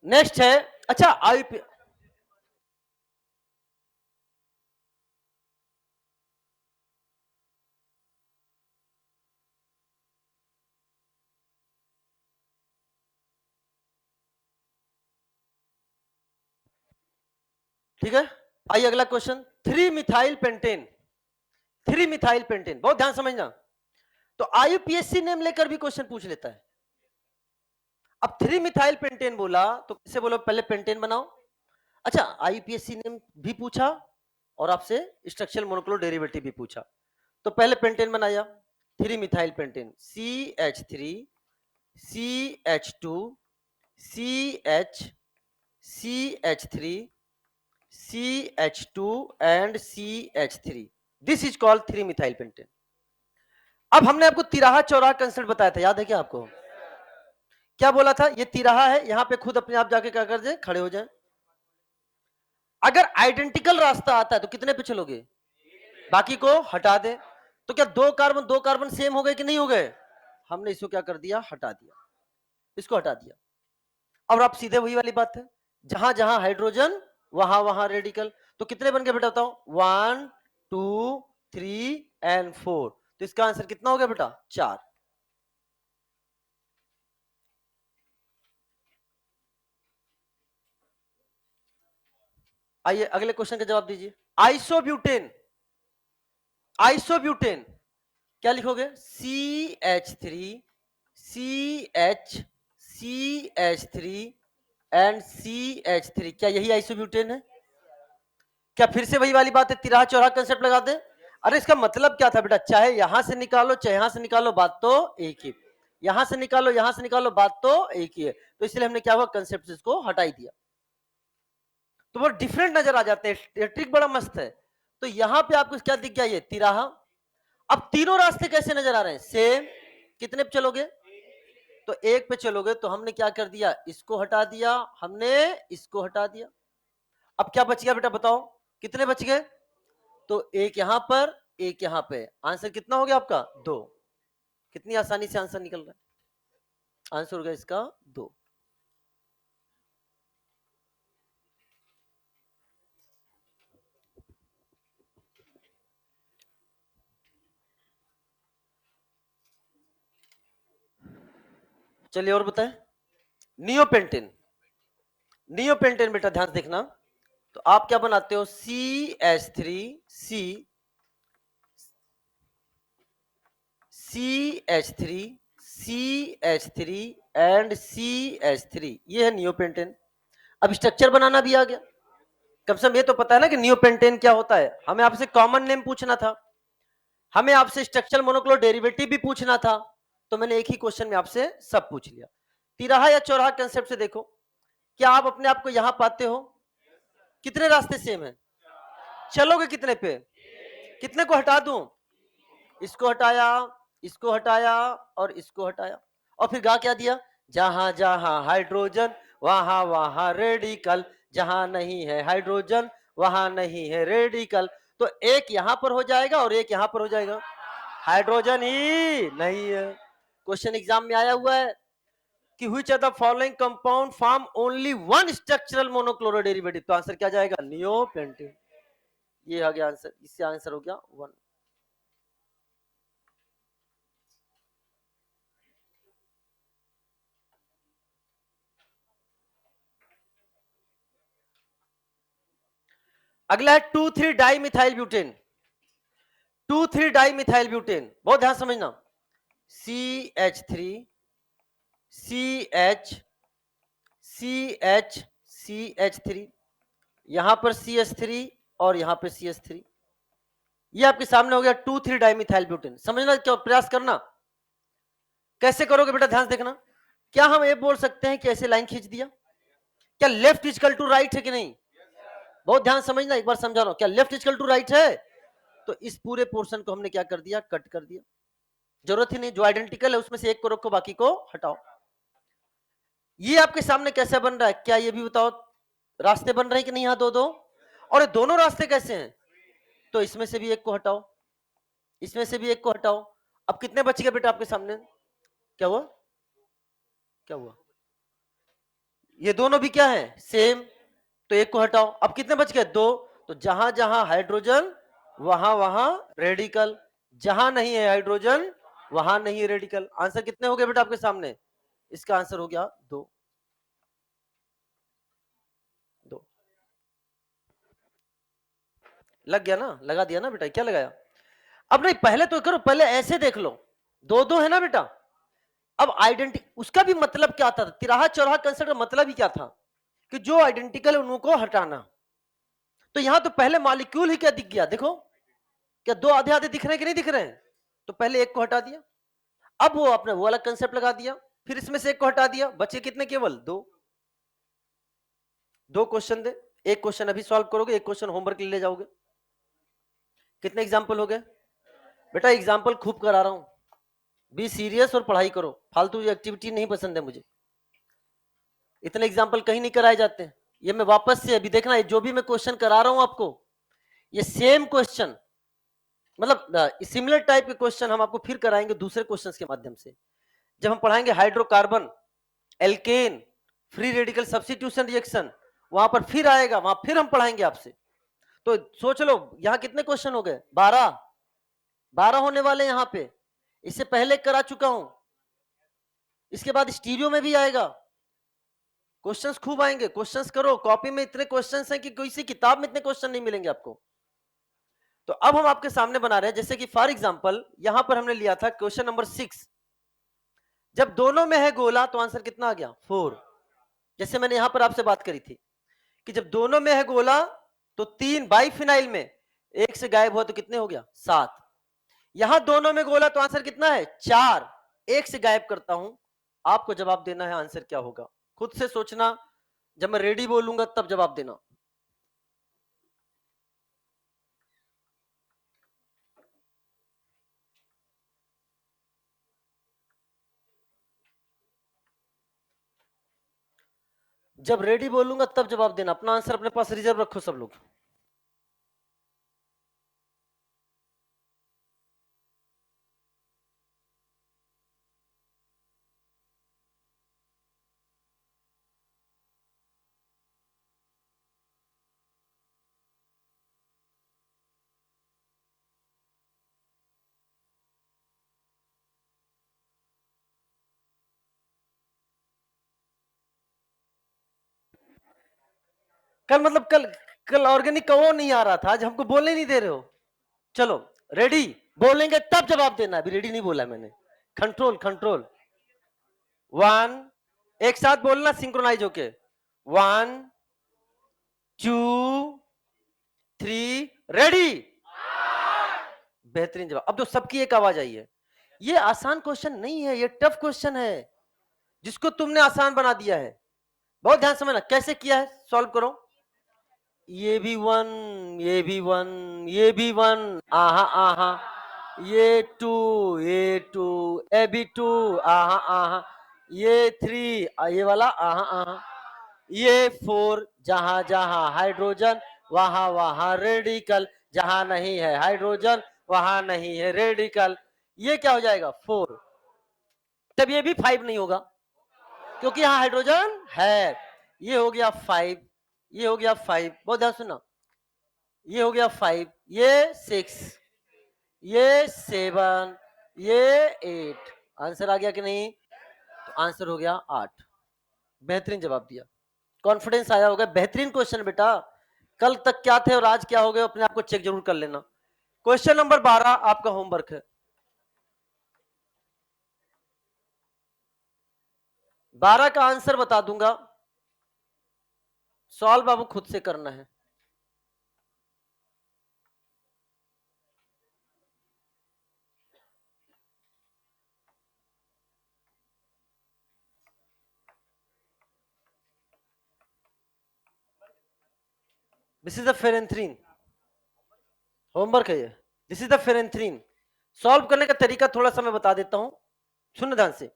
नेक्स्ट है, अच्छा आईपी, ठीक है। आइए अगला question, 3 methyl pentane. 3 methyl pentane, बहुत ध्यान समझना। तो आईयूपीएससी नेम लेकर भी क्वेश्चन पूछ लेता है। अब 3 मिथाइल पेंटेन बोला तो कैसे बोलो, पहले पेंटेन बनाओ। अच्छा, आईयूपीएससी नेम भी पूछा और आपसे स्ट्रक्चरल मोनोक्लोनल डेरिवेटिव भी पूछा, तो पहले पेंटेन बनाया। 3 methyl pentane, CH3 CH2 CH CH3 CH2 and CH3, this is called 3 methyl pentane. अब हमने आपको तिराहा चौराहा कंसेप्ट बताया था, याद है क्या आपको? क्या बोला था? ये तिराहा है, यहां पे खुद अपने आप जाके क्या कर दे, खड़े हो जाए। अगर आइडेंटिकल रास्ता आता है तो कितने पे चलोगे? बाकी को हटा दे। तो क्या दो कार्बन सेम हो गए कि नहीं हो गए? हमने इसको क्या कर दिया, हटा दिया, इसको हटा दिया। और आप सीधे वही वाली बात है, जहां जहां हाइड्रोजन वहां वहां रेडिकल। तो कितने बन गए बेटा बताओ? 1 2 3 एंड 4, तो इसका आंसर कितना हो गया बेटा? 4। आइए अगले क्वेश्चन का जवाब दीजिए। आइसोब्यूटेन, आइसोब्यूटेन क्या लिखोगे? CH3 CH3 एंड CH3, क्या यही आइसोब्यूटेन है? क्या फिर से वही वाली बात है, तिराहा चौराहा कंसेप्ट लगा दे? अरे इसका मतलब क्या था बेटा, चाहे यहां से निकालो चाहे यहां से निकालो, बात तो एक ही। यहां से निकालो यहां से निकालो, बात तो एक ही है। तो इसलिए हमने क्या हुआ, कंसेप्ट इसको हटा ही दिया, तो वो डिफरेंट नजर आ जाते हैं। ट्रिक बड़ा मस्त है। तो यहां पे आपको क्या दिख गया? ये तिराहा। अब तीनों रास्ते कैसे नजर आ रहे हैं? सेम। कितने पे चलोगे? तो एक पे चलोगे, तो हमने क्या कर दिया, इसको हटा दिया, हमने इसको हटा दिया। अब क्या बच गया बेटा बताओ, कितने बच गए? तो एक यहां पर, एक यहां पे, आंसर कितना हो गया आपका? 2। कितनी आसानी से आंसर निकल रहा है, आंसर हो गया इसका 2। चलिए और बताएं। नियोपेंटेन, नियोपेंटेन बेटा ध्यान देखना। तो आप क्या बनाते हो? CH3 CH3 CH3 and CH3, ये है नियोपेंटेन। अब स्ट्रक्चर बनाना भी आ गया। कम से कम ये तो पता है ना कि नियोपेंटेन क्या होता है। हमें आपसे कॉमन नेम पूछना था, हमें आपसे स्ट्रक्चरल मोनोक्लोनल डेरिवेटिव भी पूछना था, तो मैंने एक ही क्वेश्चन में आपसे सब पूछ लिया। तिराहा या चौराहा कंसेप्ट से देखो, क्या आप अपने आप को यहां पाते हो? कितने रास्ते सेम है? चलोगे कितने पे? कितने को हटा दूं? इसको हटाया, इसको हटाया और इसको हटाया, और फिर गा क्या दिया? जहां जहां हाइड्रोजन वहां वहां रेडिकल, जहां नहीं है हाइड्रोजन वहां नहीं है रेडिकल। तो एक यहां पर हो जाएगा और एक यहां पर हो जाएगा, हाइड्रोजन ही नहीं है। क्वेश्चन एग्जाम में आया हुआ है कि which are the following compound form only one structural monochloro derivative, तो आंसर क्या जाएगा? नियोपेंटेन। ये आ गया आंसर, इससे आंसर हो गया 1। अगला है 2,3 di methyl butane. 2,3 di methyl butane, बहुत ध्यान समझना। CH3 CH CH CH3, यहां पर CH3 और यहां पर CH3, ये आपके सामने हो गया 2,3 डाई मिथाइल ब्यूटेन। समझना, क्या प्रयास करना। कैसे करोगे बेटा, ध्यान देखना। क्या हम ये बोल सकते हैं कि ऐसे लाइन खींच दिया? क्या लेफ्ट इक्वल टू राइट है कि नहीं? बहुत ध्यान समझना, एक बार समझा रहा हूं। क्या लेफ्ट इक्वल टू राइट है? तो इस पूरे पोर्शन को हमने क्या कर दिया, कट कर दिया। जरूरत ही नहीं, जो आइडेंटिकल है उसमें से एक को रखो, बाकी को हटाओ। ये आपके सामने कैसे बन रहा है, क्या ये भी बताओ? रास्ते बन रहे हैं कि नहीं? यहां दो दो, और ये दोनों रास्ते कैसे हैं? तो इसमें से भी एक को हटाओ, इसमें से भी एक को हटाओ। अब कितने बच गए बेटा आपके सामने? क्या हुआ, क्या हुआ? ये दोनों भी क्या है, सेम। तो एक को हटाओ, अब कितने बच गए? दो। तो जहां जहां हाइड्रोजन वहां वहां रेडिकल, जहां नहीं है हाइड्रोजन वहां नहीं है रेडिकल। आंसर कितने हो गए बेटा आपके सामने? इसका आंसर हो गया 2। 2 लग गया ना, लगा दिया ना बेटा, क्या लगाया? अब नहीं, पहले तो करो, पहले ऐसे देख लो। दो दो है ना बेटा। अब आइडेंटिटी, उसका भी मतलब क्या था? तिराहा चौराहा कंसेप्ट का मतलब ही क्या था? कि जो आइडेंटिकल है उनको हटाना। तो यहां तो पहले मॉलिक्यूल ही क्या दिख गया, देखो। क्या दो आधे आधे दिख रहे हैं कि नहीं दिख रहे हैं? तो पहले एक को हटा दिया, अब वो आपने वो वाला कंसेप्ट लगा दिया, फिर इसमें से एक को हटा दिया, बचे कितने? केवल दो। दो क्वेश्चन दे, एक क्वेश्चन अभी सॉल्व करोगे, एक क्वेश्चन होमवर्क ले जाओगे। कितने एग्जाम्पल हो गए बेटा? एग्जाम्पल खूब करा रहा हूं, बी सीरियस और पढ़ाई करो। फालतू एक्टिविटी नहीं पसंद है मुझे, इतने एग्जाम्पल कहीं नहीं कराए जाते हैं। ये मैं वापस से अभी देखना, जो भी मैं क्वेश्चन करा रहा हूं आपको, ये सेम क्वेश्चन, मतलब सिमिलर टाइप के क्वेश्चन हम आपको फिर कराएंगे दूसरे क्वेश्चंस के माध्यम से। जब हम पढ़ाएंगे hydrocarbon, alkane, free radical substitution reaction, वहां पर फिर आएगा, वहां फिर हम पढ़ाएंगे आपसे। तो सोच लो, यहां कितने क्वेश्चन हो गए? 12। 12 होने वाले यहां पे। इससे पहले करा चुका हूं, इसके बाद स्टीरियो में भी आएगा। क्वेश्चंस खूब आएंगे, क्वेश्चंस करो। कॉपी में इतने क्वेश्चंस हैं कि किसी किताब में इतने क्वेश्चन नहीं मिलेंगे आपको। तो अब हम आपके सामने बना रहे हैं, जैसे कि फॉर एग्जांपल यहां पर हमने लिया था क्वेश्चन नंबर 6। जब दोनों में है गोला तो आंसर कितना आ गया? 4। जैसे मैंने यहां पर आपसे बात करी थी कि जब दोनों में है गोला तो 3 बाइफिनाइल में एक से गायब हुआ तो कितने हो गया? 7। यहां दोनों में गोला तो आंसर कितना है? 4। एक से गायब करता हूं, आपको जवाब देना है आंसर क्या होगा। खुद से सोचना, जब मैं रेडी बोलूंगा तब जवाब देना। जब रेडी बोलूंगा तब जवाब देना, अपना आंसर अपने पास रिजर्व रखो सब लोग। कल मतलब कल कल ऑर्गेनिक का वो नहीं आ रहा था, आज हमको बोलने नहीं दे रहे हो। चलो रेडी बोलेंगे तब जवाब देना, अभी रेडी नहीं बोला मैंने। Control control. 1, एक साथ बोलना सिंक्रोनाइज होके। 1 2 3 रेडी। बेहतरीन जवाब। अब तो सबकी एक आवाज आई है। ये आसान क्वेश्चन नहीं है, ये टफ क्वेश्चन है जिसको तुमने आसान बना दिया है। बहुत ध्यान समझना कैसे किया है, सॉल्व करो। ये भी 1, ये भी 1, ये भी 1, आहा आहा, ये 2, ये 2, ए भी 2, आहा आहा, ये 3, ये वाला आहा आहा, ये 4, जहां जहां हाइड्रोजन वहां वहां रेडिकल, जहां नहीं है हाइड्रोजन वहां नहीं है रेडिकल। ये क्या हो जाएगा? 4। तब ये भी 5 नहीं होगा क्योंकि यहां हाइड्रोजन है। ये हो गया 5, ये हो गया 5। बहुत ध्यान सुनना, ये हो गया 5, ये 6, ये 7, ये 8। आंसर आ गया कि नहीं? तो आंसर हो गया 8। बेहतरीन जवाब दिया, कॉन्फिडेंस आया होगा। बेहतरीन क्वेश्चन बेटा, कल तक क्या थे और आज क्या हो गए, अपने आप को चेक जरूर कर लेना। क्वेश्चन नंबर 12 आपका होमवर्क है। 12 का आंसर बता दूंगा, सॉल्व बाबू खुद से करना है। This is the phenanthrene, homework है ये। This is the phenanthrene. Solve करने का तरीका थोड़ा सा मैं बता देता हूं, सुन ध्यान से।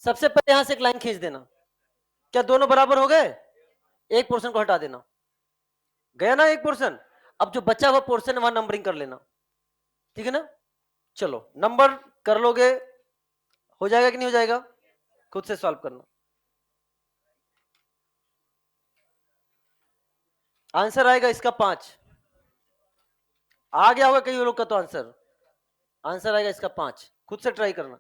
सबसे पहले यहां से एक लाइन खींच देना। क्या दोनों बराबर हो गए? एक पोर्शन को हटा देना, गया ना एक पोर्शन। अब जो बचा हुआ पोर्शन है वहां नंबरिंग कर लेना, ठीक है ना? चलो नंबर कर लोगे, हो जाएगा कि नहीं हो जाएगा? खुद से सॉल्व करना। आंसर आएगा इसका 5। आ गया होगा कई लोग का तो आंसर। आंसर आएगा इसका 5, खुद से ट्राई करना।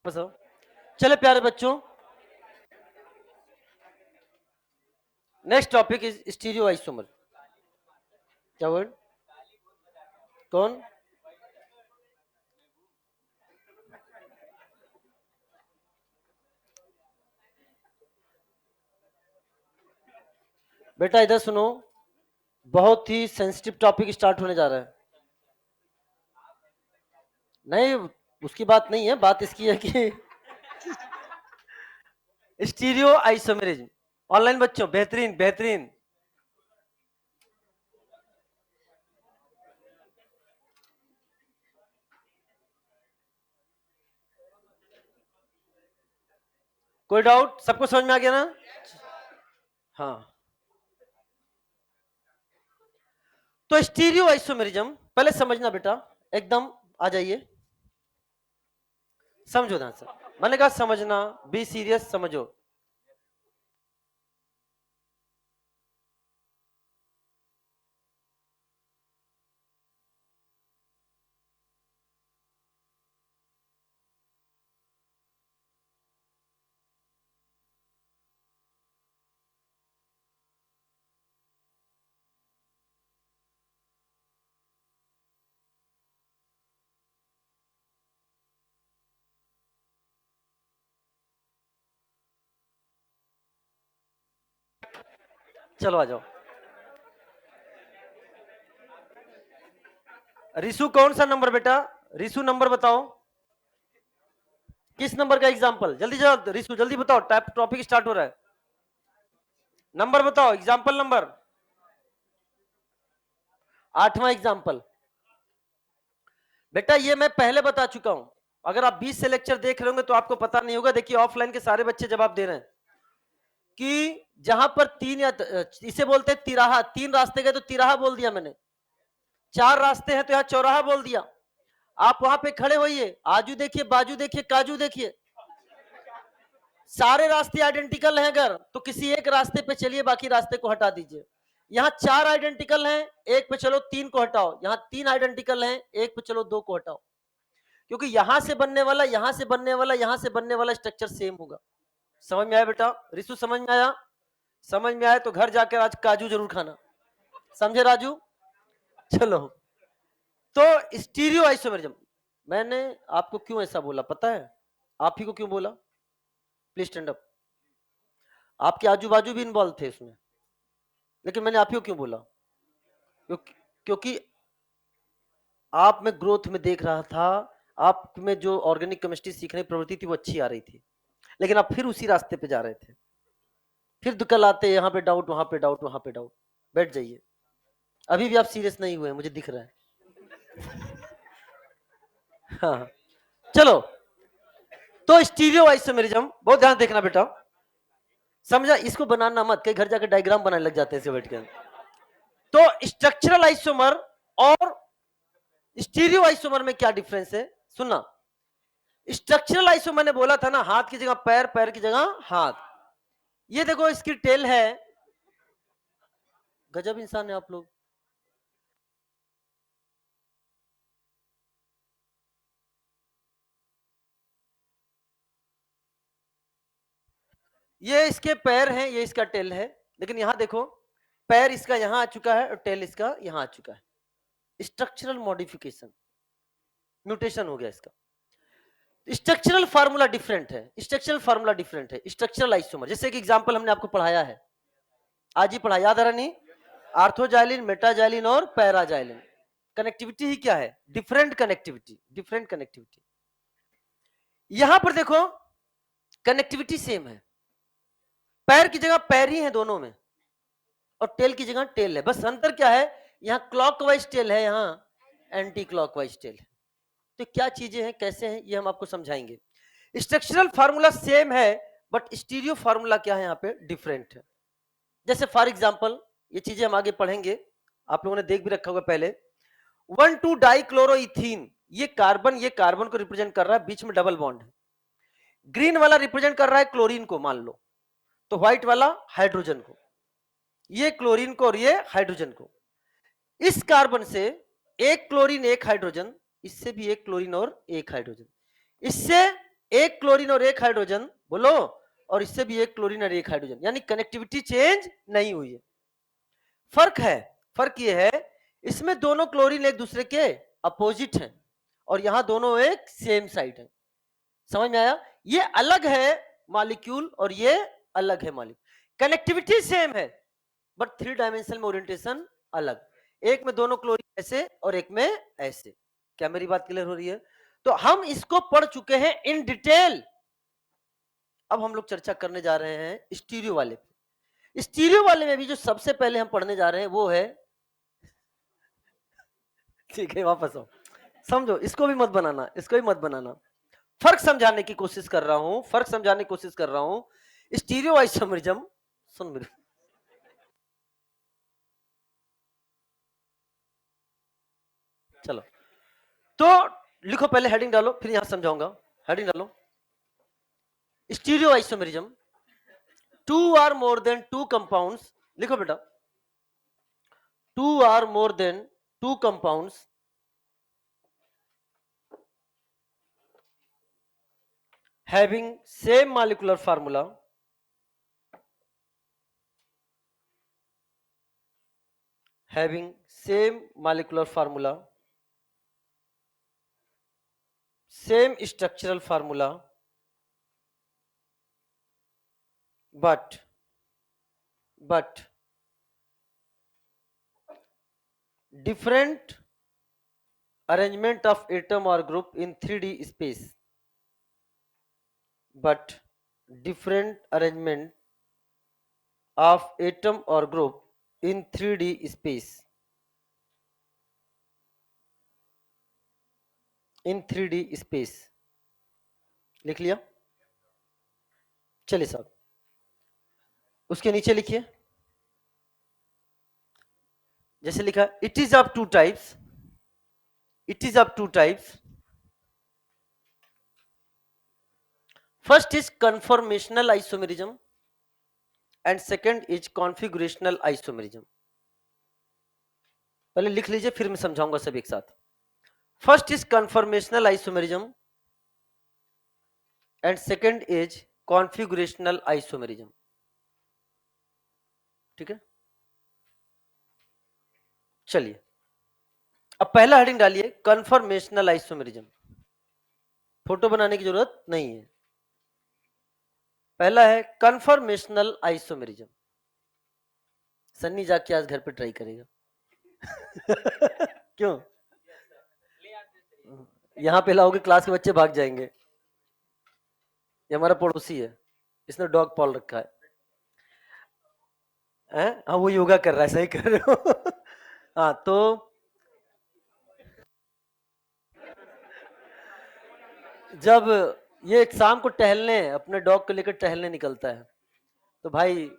बस चले प्यारे बच्चों, next topic is stereo isomer. क्या वर्ड? कौन? बेटा इधर सुनो, बहुत ही सेंसिटिव टॉपिक स्टार्ट होने जा रहा है। नहीं, उसकी बात नहीं है, बात इसकी है कि स्टीरियो आइसोमेरिज्म। ऑनलाइन बच्चों बेहतरीन बेहतरीन। कोई डाउट? सबको समझ में आ गया ना? हाँ, तो स्टीरियो आइसोमेरिज्म पहले समझना बेटा, एकदम आ जाइए, समझो ध्यान से। मैंने कहा समझना, बी सीरियस, समझो। चलो आ जाओ। रिसु कौन सा नंबर बेटा? रिसु नंबर बताओ, किस नंबर का एग्जाम्पल? जल्दी जल्दी रिसु जल्दी बताओ, टॉपिक स्टार्ट हो रहा है। नंबर बताओ, एग्जाम्पल नंबर। 8वां एग्जाम्पल। बेटा ये मैं पहले बता चुका हूं, अगर आप 20 से लेक्चर देख रहे होंगे तो आपको पता नहीं होगा। देखिए ऑफलाइन के सारे बच्चे जवाब दे रहे हैं कि जहां पर तीन या इसे बोलते हैं तिराहा, 3 रास्ते गए तो तिराहा बोल दिया मैंने, 4 रास्ते हैं तो यहां चौराहा बोल दिया। आप वहां पे खड़े होइए, आजू देखिए, बाजू देखिए, काजू देखिए, सारे रास्ते आइडेंटिकल हैं। अगर तो किसी एक रास्ते पे चलिए, बाकी रास्ते को हटा दीजिए। यहाँ 4 आइडेंटिकल हैं, एक पे चलो 3 को हटाओ। यहाँ 3 आइडेंटिकल हैं, एक पे चलो 2 को हटाओ, क्योंकि यहां से बनने वाला, यहां से बनने वाला, यहां से बनने वाला स्ट्रक्चर सेम होगा। समझ में आया बेटा? रिसु समझ में आया? समझ में आया तो घर जाकर आज काजू जरूर खाना, समझे राजू? चलो, तो स्टीरियो आइसोमेरिज्म मैंने आपको क्यों ऐसा बोला पता है? आप ही को क्यों बोला? Please stand up. आपके आजू बाजू भी इन्वॉल्व थे इसमें, लेकिन मैंने आप ही को क्यों बोला? क्योंकि आप में ग्रोथ में देख रहा था, आप में जो ऑर्गेनिक केमिस्ट्री सीखने की प्रवृत्ति थी वो अच्छी आ रही थी, लेकिन आप फिर उसी रास्ते पे जा रहे थे। फिर कल आते यहाँ पे डाउट, वहां पे डाउट, वहां पे डाउट। बैठ जाइए, अभी भी आप सीरियस नहीं हुए, मुझे दिख रहा है। हाँ, चलो। तो स्टीरियो आइसोमेरिज्म बहुत ध्यान देखना बेटा, समझा? इसको बनाना मत, कई घर जाकर डायग्राम बनाने लग जाते हैं बैठ के। तो स्ट्रक्चरल आइसोमर और स्टीरियो आइसोमर में क्या डिफरेंस है, सुनना। स्ट्रक्चरल आइसोमर ने बोला था ना, हाथ की जगह पैर, पैर की जगह हाथ। ये देखो इसकी टेल है, गजब इंसान है आप लोग। ये इसके पैर हैं, ये इसका टेल है, लेकिन यहां देखो, पैर इसका यहां आ चुका है और टेल इसका यहां आ चुका है। स्ट्रक्चरल मॉडिफिकेशन, म्यूटेशन हो गया इसका। स्ट्रक्चरल फार्मूला डिफरेंट है, स्ट्रक्चरल फार्मूला डिफरेंट है। स्ट्रक्चरल आइसोमर, जैसे कि एग्जांपल हमने आपको पढ़ाया है, आज ही पढ़ा, याद आ रहा नहीं? आर्थोजाइलिन, मेटाजाइलिन और पैराजाइलिन। कनेक्टिविटी ही क्या है? Different connectivity, different connectivity. यहां पर देखो कनेक्टिविटी सेम है, पैर की जगह पैर ही है दोनों में, और टेल की जगह टेल है, बस अंतर क्या है, यहां क्लॉकवाइज टेल है, यहां एंटी क्लॉकवाइज टेल है। तो क्या चीजें हैं, कैसे हैं, ये हम आपको समझाएंगे। स्ट्रक्चरल फार्मूला सेम है, बट स्टीरियो फार्मूला क्या है, यहाँ पे डिफरेंट है। जैसे फॉर एग्जांपल, ये चीजें हम आगे पढ़ेंगे, आप लोगों ने देख भी रखा होगा पहले। 1,2 डाइक्लोरोइथीन, ये कार्बन को रिप्रेजेंट कर रहा है, बीच में डबल बॉन्ड है। ग्रीन वाला रिप्रेजेंट कर रहा है क्लोरीन को, मान लो, तो व्हाइट वाला हाइड्रोजन को, ये क्लोरीन को और ये हाइड्रोजन को। इस कार्बन से एक क्लोरीन एक हाइड्रोजन, इससे भी एक क्लोरीन और एक हाइड्रोजन, इससे एक क्लोरीन और एक हाइड्रोजन, बोलो, और इससे भी एक क्लोरीन और एक हाइड्रोजन, यानी कनेक्टिविटी चेंज नहीं हुई है। फर्क है, फर्क ये है, इसमें दोनों क्लोरीन एक दूसरे के अपोजिट हैं, और यहां दोनों एक सेम साइड है। समझ में आया? ये अलग है मॉलिक्यूल और ये अलग है मॉलिक्यूल, कनेक्टिविटी सेम है, बट 3 डायमेंशन में ओरिएंटेशन अलग, एक में दोनों क्लोरीन ऐसे और एक में ऐसे। क्या मेरी बात क्लियर हो रही है? तो हम इसको पढ़ चुके हैं इन डिटेल, अब हम लोग चर्चा करने जा रहे हैं स्टीरियो वाले पे। स्टीरियो वाले में भी जो सबसे पहले हम पढ़ने जा रहे हैं वो है, ठीक है वापस आओ, समझो, इसको भी मत बनाना, इसको भी मत बनाना, फर्क समझाने की कोशिश कर रहा हूं, फर्क समझाने की कोशिश कर रहा हूं। स्टीरियो आइसोमरिज्म, सुन मेरे, चलो, तो लिखो, पहले हेडिंग डालो, फिर यहां समझाऊंगा। हेडिंग डालो, stereo isomerism, 2 or more than 2 compounds, लिखो बेटा, 2 or more than 2 compounds having same molecular formula, having same molecular formula, same structural formula, but different arrangement of atom or group in 3D space, but different arrangement of atom or group in 3D space, in 3D space। लिख लिया? चलिए साहब, उसके नीचे लिखिए, जैसे लिखा, it is of 2 types, it is of 2 types, first is conformational isomerism and second is configurational isomerism। पहले लिख लीजिए, फिर मैं समझाऊंगा सब एक साथ। First is conformational isomerism and second is configurational isomerism। ठीक है, चलिए, अब पहला हेडिंग डालिए, conformational isomerism, फोटो बनाने की जरूरत नहीं है। पहला है conformational isomerism, सन्नी जाके आज घर पे ट्राई करेगा। क्यों? यहाँ पे लाओगे क्लास के बच्चे भाग जाएंगे। ये हमारा पड़ोसी है, इसने डॉग पाल रखा है। हाँ वो योगा कर रहा है, सही कर रहे हो। हाँ तो जब ये एक शाम को टहलने अपने डॉग को लेकर टहलने निकलता है, तो भाई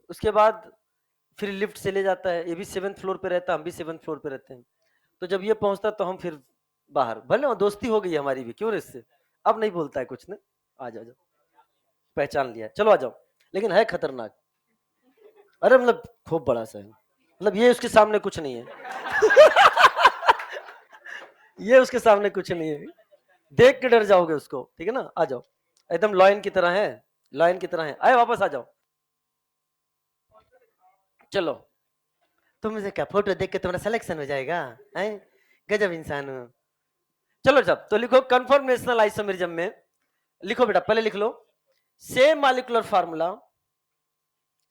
उसके बाद फिर लिफ्ट से ले जाता है। ये भी 7th फ्लोर पे रहता है, हम भी 7th फ्लोर पे रहते हैं। तो जब ये पहुंचता तो हम फिर बाहर, भले दोस्ती हो गई है हमारी भी, क्यों रे इससे। अब नहीं बोलता है कुछ ने, आ जाओ, पहचान लिया है, चलो आ जाओ। लेकिन है खतरनाक, अरे मतलब खूब बड़ा सा है, मतलब ये उसके सामने कुछ नहीं है। ये उसके सामने कुछ नहीं है, देख के डर जाओगे उसको, ठीक है ना। आ जाओ, एकदम लॉयन की तरह है, लॉयन की तरह है। आए वापस आ जाओ, चलो। तुम मुझे क्या फोटो देख के तुम्हारा सिलेक्शन हो जाएगा, हैं? गजब इंसान हो। चलो जब तो लिखो कन्फर्मेशनल आइसोमेरिज्म में, लिखो बेटा पहले लिख लो same molecular formula,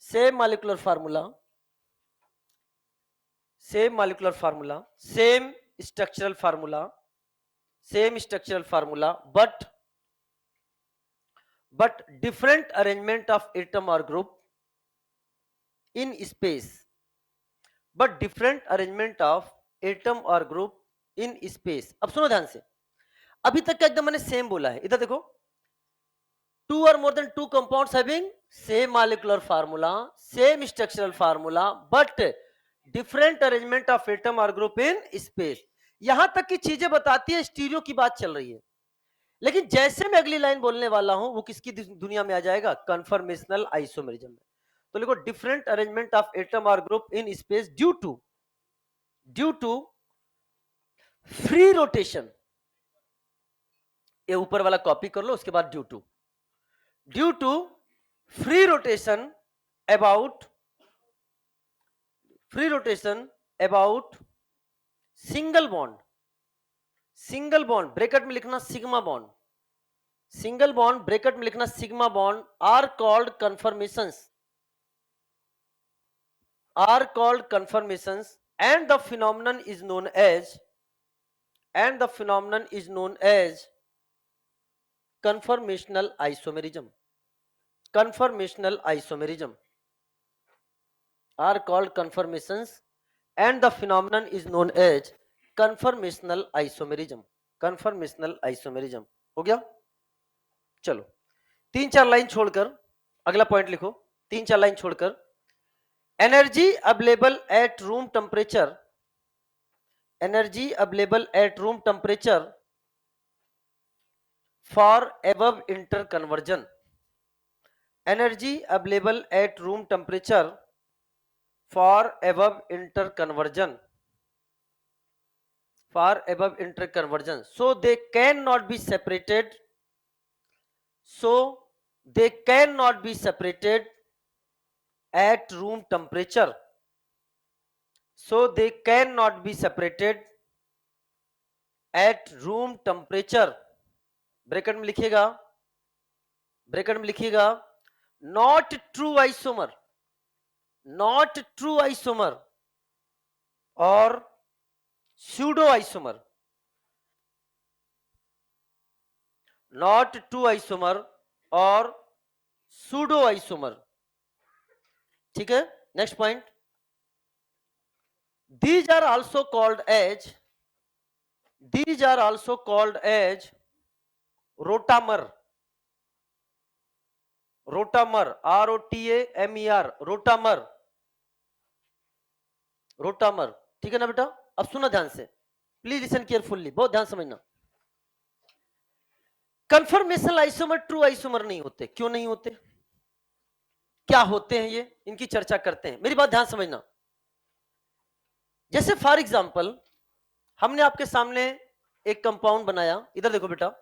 same molecular formula, same molecular formula, same structural formula, same structural formula, but different arrangement of atom or group in space, but different arrangement of atom or group in space। अब सुनो ध्यान से, अभी तक का एकदम मैंने same बोला है, इधर देखो, two or more than two compounds having same molecular formula, same structural formula, but different arrangement of atom or group in space। यहां तक की चीजें बताती है, स्टीरियो की बात चल रही है। लेकिन जैसे मैं अगली लाइन बोलने वाला हूं वो किसकी दुनिया में आ जाएगा, कन्फर्मेशनल आइसोमेरिज्म में। तो लिखो डिफरेंट अरेंजमेंट ऑफ एटम और group in space due to free rotation. ये ऊपर वाला कॉपी कर लो, उसके बाद due to free rotation about single bond bracket में लिखना sigma bond, single bond bracket में लिखना sigma bond are called conformations, and the phenomenon is known as conformational isomerism are called conformations and the phenomenon is known as conformational isomerism। हो गया। चलो 3-4 line छोड़कर अगला point लिखो, 3-4 line छोड़कर, energy available at room temperature for above interconversion, energy available at room temperature for above interconversion, so they cannot be separated at room temperature, bracket में लिखिएगा not true isomer और pseudo isomer, not true isomer और pseudo isomer. ठीक है, next point, these are also called as rotamer, ROTAMER, rotamer. ठीक है ना बेटा। अब सुनो ध्यान से, प्लीज लिसन केयरफुल्ली, बहुत ध्यान समझना। कंफर्मेशनल आइसोमर ट्रू आइसोमर नहीं होते, क्यों नहीं होते, क्या होते हैं ये, इनकी चर्चा करते हैं। मेरी बात ध्यान समझना। जैसे फॉर एग्जांपल हमने आपके सामने एक कंपाउंड बनाया, इधर देखो बेटा,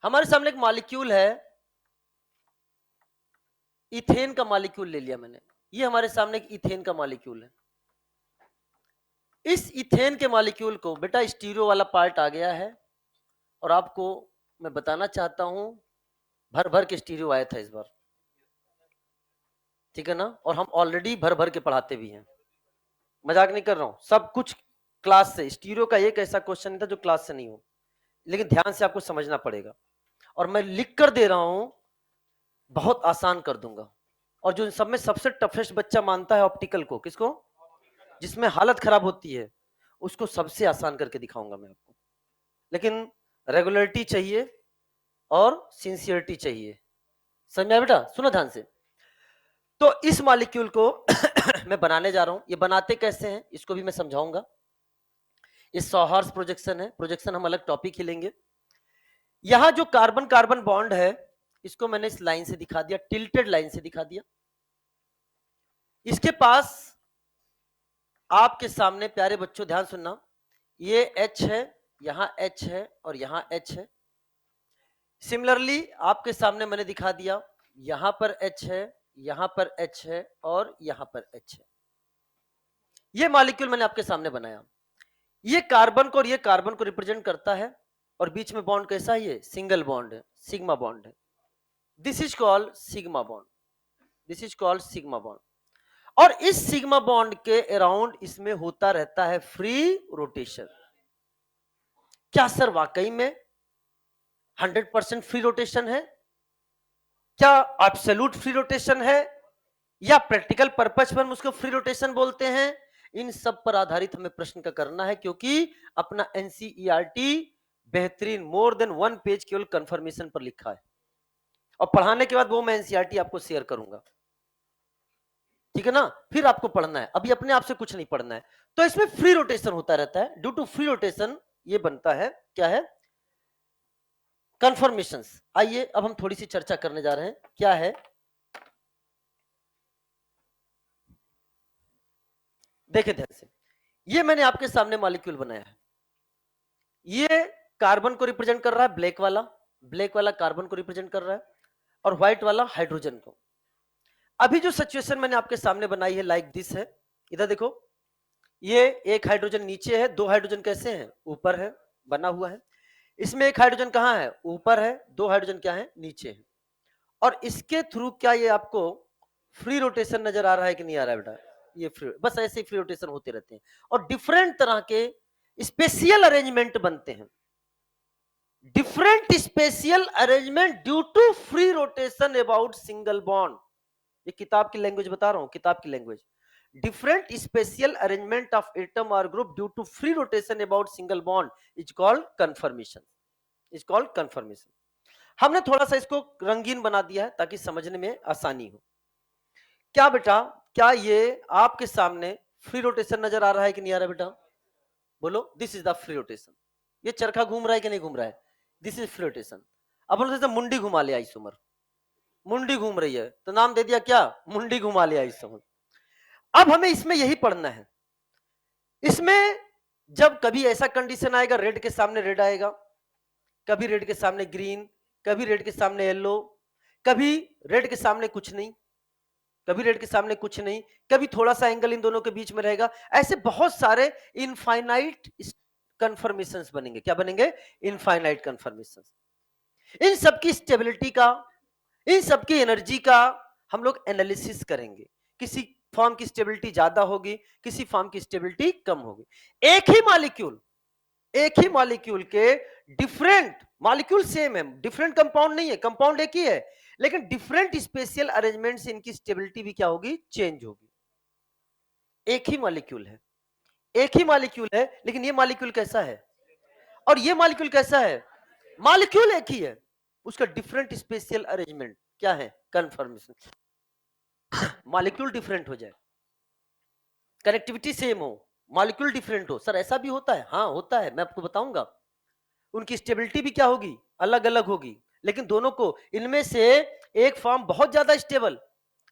हमारे सामने एक मॉलिक्यूल है, इथेन का मॉलिक्यूल ले लिया मैंने, ये हमारे सामने एक इथेन का मॉलिक्यूल है। इस इथेन के मॉलिक्यूल को बेटा स्टीरियो वाला पार्ट आ गया है, और आपको मैं बताना चाहता हूं भर भर के स्टीरियो आया था इस बार, ठीक है ना। और हम ऑलरेडी भर भर के पढ़ाते भी हैं, मजाक नहीं कर रहा हूं, सब कुछ क्लास से, स्टीरियो का एक ऐसा क्वेश्चन था जो क्लास से नहीं हो, लेकिन ध्यान से आपको समझना पड़ेगा, और मैं लिख कर दे रहा हूं, बहुत आसान कर दूंगा। और जो इन सब में सबसे टफेस्ट बच्चा मानता है ऑप्टिकल को, किसको, जिसमें हालत खराब होती है, उसको सबसे आसान करके दिखाऊंगा मैं आपको। लेकिन रेगुलरिटी चाहिए और सिंसियरिटी चाहिए। समझ में आया बेटा? सुनो ध्यान से। तो इस मॉलिक्यूल को मैं बनाने जा रहा हूं। ये बनाते कैसे हैं इसको भी मैं समझाऊंगा। ये सॉहर्स प्रोजेक्शन है, प्रोजेक्शन हम अलग टॉपिक ही लेंगे। यहां जो कार्बन कार्बन बॉन्ड है, इसको मैंने इस लाइन से दिखा दिया, टिल्टेड लाइन से दिखा दिया। इसके पास आपके सामने प्यारे बच्चों ध्यान सुनना, ये H है, यहां H है और यहां H है। सिमिलरली आपके सामने मैंने दिखा दिया, यहां पर H है, यहां पर H है और यहां पर H है। ये मॉलिक्यूल मैंने आपके सामने बनाया। ये कार्बन को और ये कार्बन को रिप्रेजेंट करता है, और बीच में बॉन्ड कैसा है, ये सिंगल बॉन्ड है, सिग्मा बॉन्ड है। This is called sigma bond, this is called sigma bond. और इस सिग्मा बॉन्ड के अराउंड इसमें होता रहता है फ्री रोटेशन। क्या सर वाकई में 100% फ्री रोटेशन है? क्या एब्सोल्यूट फ्री रोटेशन है, या प्रैक्टिकल पर्पस पर हम उसको फ्री रोटेशन बोलते हैं? इन सब पर आधारित हमें प्रश्न का करना है, क्योंकि अपना एनसीईआरटी बेहतरीन मोर देन 1 पेज केवल कंफर्मेशन पर लिखा है, और पढ़ाने के बाद वो मैं एनसीईआरटी आपको शेयर करूंगा, ठीक है ना? फिर आपको पढ़ना है, अभी अपने आप से कुछ नहीं पढ़ना है। तो इसमें फ्री रोटेशन होता रहता है। ड्यू टू फ्री रोटेशन ये बनता है, क्या है, कंफर्मेशंस। आइए अब हम थोड़ी सी चर्चा करने जा रहे हैं, क्या है। देखें ध्यान से, ये मैंने आपके सामने मॉलिक्यूल बनाया है। ये कार्बन को रिप्रेजेंट कर रहा है, ब्लैक वाला, ब्लैक वाला कार्बन को रिप्रेजेंट कर रहा है, और व्हाइट वाला हाइड्रोजन को। अभी जो सिचुएशन मैंने आपके सामने बनाई है लाइक दिस है। इधर देखो, ये एक हाइड्रोजन नीचे है, दो हाइड्रोजन कैसे हैं, ऊपर है, बना हुआ है। इसमें एक हाइड्रोजन कहां है, ऊपर है, दो हाइड्रोजन क्या है, नीचे है। और इसके थ्रू क्या ये आपको फ्री रोटेशन नजर आ रहा है कि नहीं आ रहा है बेटा? ये फ्री, बस ऐसे ही फ्री रोटेशन होते रहते हैं, और डिफरेंट तरह के स्पेशियल अरेंजमेंट बनते हैं। Different spatial arrangement due to free rotation about single bond. ये किताब की लैंग्वेज बता रहा हूं, किताब की language. Different spatial arrangement of atom और group due to free rotation about single bond is called conformation, is called conformation. हमने थोड़ा सा इसको रंगीन बना दिया है ताकि समझने में आसानी हो। क्या बेटा, क्या ये आपके सामने फ्री रोटेशन नजर आ रहा है कि नहीं आ रहा है बेटा? बोलो, this is the free rotation. ये चरखा घूम रहा है कि नहीं घूम रहा है? This is free rotation. अब बोलते हैं मुंडी घुमा लिया इस उम्र, मुंडी घूम रही है तो नाम दे दिया क्या, मुंडी घुमा लिया इस समय। अब हमें इसमें यही पढ़ना है। इसमें जब कभी ऐसा कंडीशन आएगा, रेड के सामने रेड आएगा, कभी रेड के सामने ग्रीन, कभी रेड के सामने येलो, कभी रेड के सामने कुछ नहीं, कभी रेड के सामने कुछ नहीं, कभी थोड़ा सा एंगल इन दोनों के बीच में रहेगा। ऐसे बहुत सारे इनफाइनाइट कन्फर्मेशंस बनेंगे। क्या बनेंगे? Infinite conformations. इन सबकी स्टेबिलिटी का, इन सबकी एनर्जी का हम लोग एनालिसिस करेंगे। किसी फॉर्म की स्टेबिलिटी ज्यादा होगी, किसी फॉर्म की स्टेबिलिटी कम होगी। एक ही मॉलिक्यूल, एक ही मॉलिक्यूल के डिफरेंट, मॉलिक्यूल सेम है, डिफरेंट कंपाउंड नहीं है, कंपाउंड एक ही है, लेकिन डिफरेंट स्पेशियल अरेंजमेंट से इनकी स्टेबिलिटी भी क्या होगी, चेंज होगी। एक ही मॉलिक्यूल है, एक ही मॉलिक्यूल है, लेकिन ये मॉलिक्यूल कैसा है और ये मॉलिक्यूल कैसा है? मॉलिक्यूल एक ही है, उसका डिफरेंट स्पेशियल अरेंजमेंट क्या है, कंफर्मेशन। मॉलिक्यूल डिफरेंट हो जाए, कनेक्टिविटी सेम हो, मॉलिक्यूल डिफरेंट हो। सर ऐसा भी होता है? हाँ होता है, मैं आपको बताऊंगा। उनकी स्टेबिलिटी भी क्या होगी, अलग अलग होगी, लेकिन दोनों को, इनमें से एक फॉर्म बहुत ज्यादा स्टेबल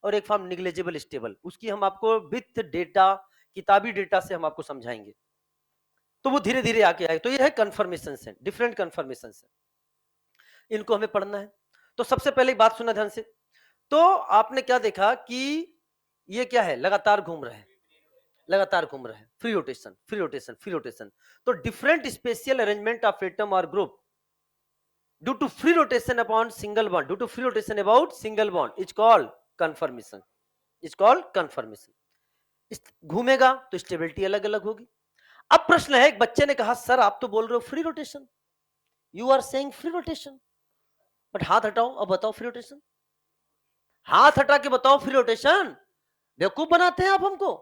और एक फॉर्म निग्लेजेबल स्टेबल, उसकी हम आपको विथ डेटा, किताबी डेटा से हम आपको समझाएंगे, तो वो धीरे धीरे आके आए। तो ये है कंफर्मेशन है, डिफरेंट कंफर्मेशन है, इनको हमें पढ़ना है। तो सबसे पहले बात सुना ध्यान से। तो आपने क्या देखा कि ये क्या है, लगातार घूम रहा है, लगातार घूम रहा है, free rotation, free rotation, free rotation. तो different spatial arrangement of atom और group due to free rotation upon single bond, due to free rotation about single bond is called conformation, is called conformation। घूमेगा तो stability अलग अलग होगी। अब प्रश्न है, एक बच्चे ने कहा सर आप तो बोल रहे हो free rotation, you are saying free rotation, but हाथ हटाओ, अब बताओ फ्री रोटेशन, हाथ हटा के बताओ फ्री रोटेशन। बेवकूफ बनाते हैं आप हमको,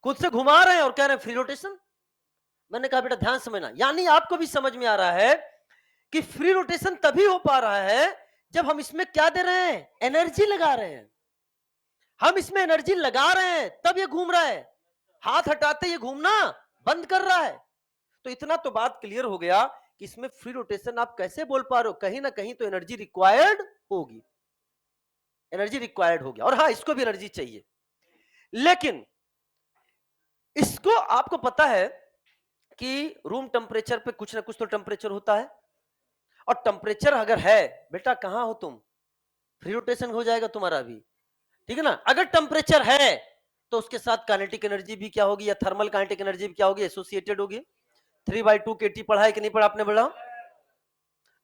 खुद से घुमा रहे हैं और कह रहे हैं फ्री रोटेशन। मैंने कहा बेटा ध्यान समझना, यानी आपको भी समझ में आ रहा है कि फ्री रोटेशन तभी हो पा रहा है जब हम इसमें क्या दे रहे हैं, एनर्जी लगा रहे हैं। हम इसमें एनर्जी लगा रहे हैं तब ये घूम रहा है, हाथ हटाते ये घूमना बंद कर रहा है। तो इतना तो बात क्लियर हो गया कि इसमें फ्री रोटेशन आप कैसे बोल पा रहे हो, कहीं ना कहीं तो एनर्जी रिक्वायर्ड होगी, एनर्जी रिक्वायर्ड हो गया। और हाँ, इसको भी एनर्जी चाहिए, लेकिन इसको आपको पता है कि रूम टेम्परेचर पे कुछ ना कुछ तो टेम्परेचर होता है, और टेम्परेचर अगर है, बेटा कहां हो तुम, फ्री रोटेशन हो जाएगा तुम्हारा भी, ठीक है ना। अगर टेम्परेचर है तो उसके साथ काइनेटिक एनर्जी भी क्या होगी, या थर्मल काइनेटिक एनर्जी भी क्या होगी, एसोसिएटेड होगी। 3/2 kT पढ़ा है कि नहीं पढ़ा आपने, बोला।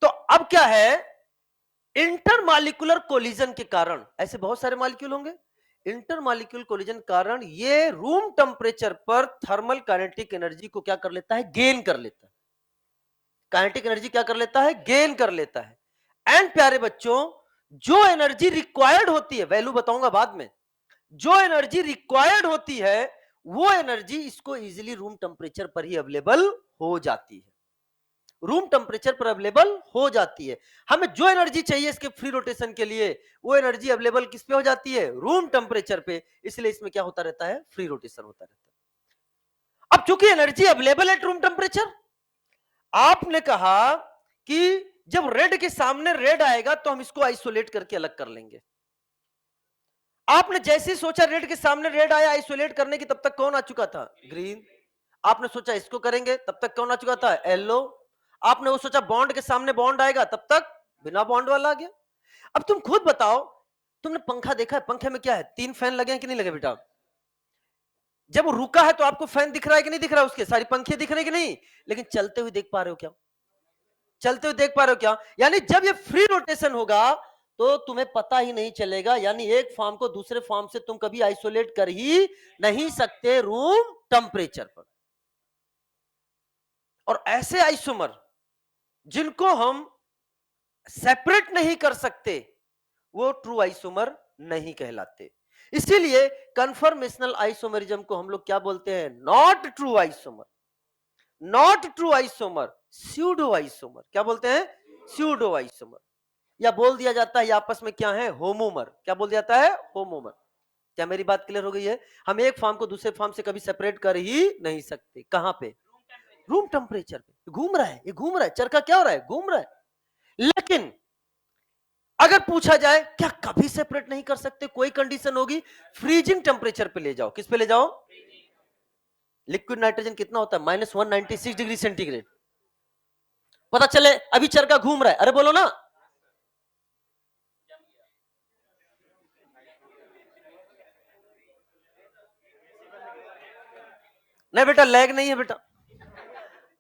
तो अब क्या है, इंटरमॉलिक्यूलर कोलिजन के कारण, ऐसे बहुत सारे मॉलिक्यूल होंगे, इंटरमॉलिक्यूलर कोलिजन कारण ये रूम टेम्परेचर पर थर्मल काइनेटिक एनर्जी को क्या कर लेता है, गेन कर लेता है। काइनेटिक एनर्जी क्या कर लेता है, गेन कर लेता है। एंड प्यारे बच्चों, जो एनर्जी रिक्वायर्ड होती है, वैल्यू बताऊंगा बाद में, जो एनर्जी रिक्वायर्ड होती है वो एनर्जी इसको इजीली रूम टेम्परेचर पर ही अवेलेबल हो जाती है, रूम टेम्परेचर पर अवेलेबल हो जाती है। हमें जो एनर्जी चाहिए इसके फ्री रोटेशन के लिए, वो एनर्जी अवेलेबल किस पे हो जाती है, रूम टेम्परेचर पे, इसलिए इसमें क्या होता रहता है, फ्री रोटेशन होता रहता है। अब चूंकि एनर्जी अवेलेबल है रूम टेम्परेचर, आपने कहा कि जब रेड के सामने रेड आएगा तो हम इसको आइसोलेट करके अलग कर लेंगे। आपने जैसे ही सोचा रेड के सामने रेड आया आइसोलेट करने की, तब तक कौन आ चुका था, ग्रीन। आपने सोचा इसको करेंगे, तब तक कौन आ चुका था, येलो। आपने वो सोचा बॉन्ड के सामने बॉन्ड आएगा, तब तक बिना बॉन्ड वाला आ गया। अब तुम खुद बताओ, तुमने पंखा देखा है, पंखे में क्या है, 3 फैन लगे हैं कि नहीं लगे बेटा। जब वो रुका है तो आपको फैन दिख रहा है कि नहीं दिख रहा है, उसके सारी पंखे दिख रहे हैं कि नहीं, लेकिन चलते हुए देख पा रहे हो क्या, चलते हुए देख पा रहे हो क्या। यानी जब ये फ्री रोटेशन होगा तो तुम्हें पता ही नहीं चलेगा, यानी एक फॉर्म को दूसरे फॉर्म से तुम कभी आइसोलेट कर ही नहीं सकते रूम टेम्परेचर पर। और ऐसे आइसोमर जिनको हम सेपरेट नहीं कर सकते, वो ट्रू आइसोमर नहीं कहलाते। इसीलिए कन्फर्मेशनल आइसोमरिज्म को हम लोग क्या बोलते हैं, not true isomer, not true isomer, pseudo isomer. क्या बोलते हैं, स्यूडो आइसोमर। या बोल दिया जाता है ये आपस में क्या है, होमोमर। क्या बोल दिया जाता है, होमोमर। क्या मेरी बात क्लियर हो गई है। हम एक फॉर्म को दूसरे फॉर्म से कभी सेपरेट कर ही नहीं सकते। कहां पे, रूम टेम्परेचर पे। घूम रहा है, ये घूम रहा है, चरखा क्या हो रहा है, घूम रहा है। लेकिन अगर पूछा जाए क्या कभी सेपरेट नहीं कर सकते, कोई कंडीशन होगी, फ्रीजिंग टेम्परेचर पे ले जाओ। किस पे ले जाओ, लिक्विड नाइट्रोजन कितना होता है, -196 डिग्री सेंटीग्रेड। पता चले अभी चरखा घूम रहा है, अरे बोलो ना, नहीं बेटा लैग नहीं है बेटा।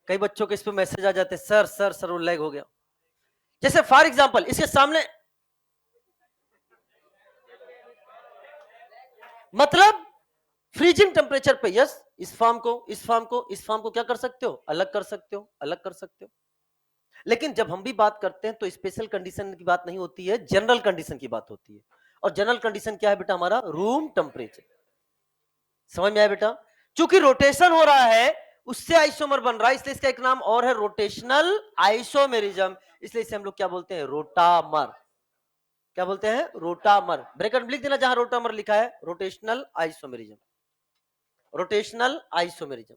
कई बच्चों के इस पे मैसेज आ जाते हैं, सर सर सर वो लैग हो गया। जैसे फॉर एग्जांपल इसके सामने, मतलब फ्रीजिंग टेम्परेचर पे यस, इस फॉर्म को इस फॉर्म को इस फॉर्म को क्या कर सकते हो, अलग कर सकते हो, अलग कर सकते हो। लेकिन जब हम भी बात करते हैं तो स्पेशल कंडीशन की बात नहीं होती है, जनरल कंडीशन की बात होती है। और जनरल कंडीशन क्या है बेटा, हमारा रूम टेम्परेचर। समझ में आया बेटा। चूंकि रोटेशन हो रहा है उससे आइसोमर बन रहा है, इसलिए इसका एक नाम और है रोटेशनल आइसोमेरिज्म। इसलिए इसे हम लोग क्या बोलते हैं, रोटामर। क्या बोलते हैं, रोटामर। ब्रैकेट में लिख देना जहां रोटामर लिखा है, रोटेशनल आइसोमेरिज्म, रोटेशनल आइसोमेरिज्म।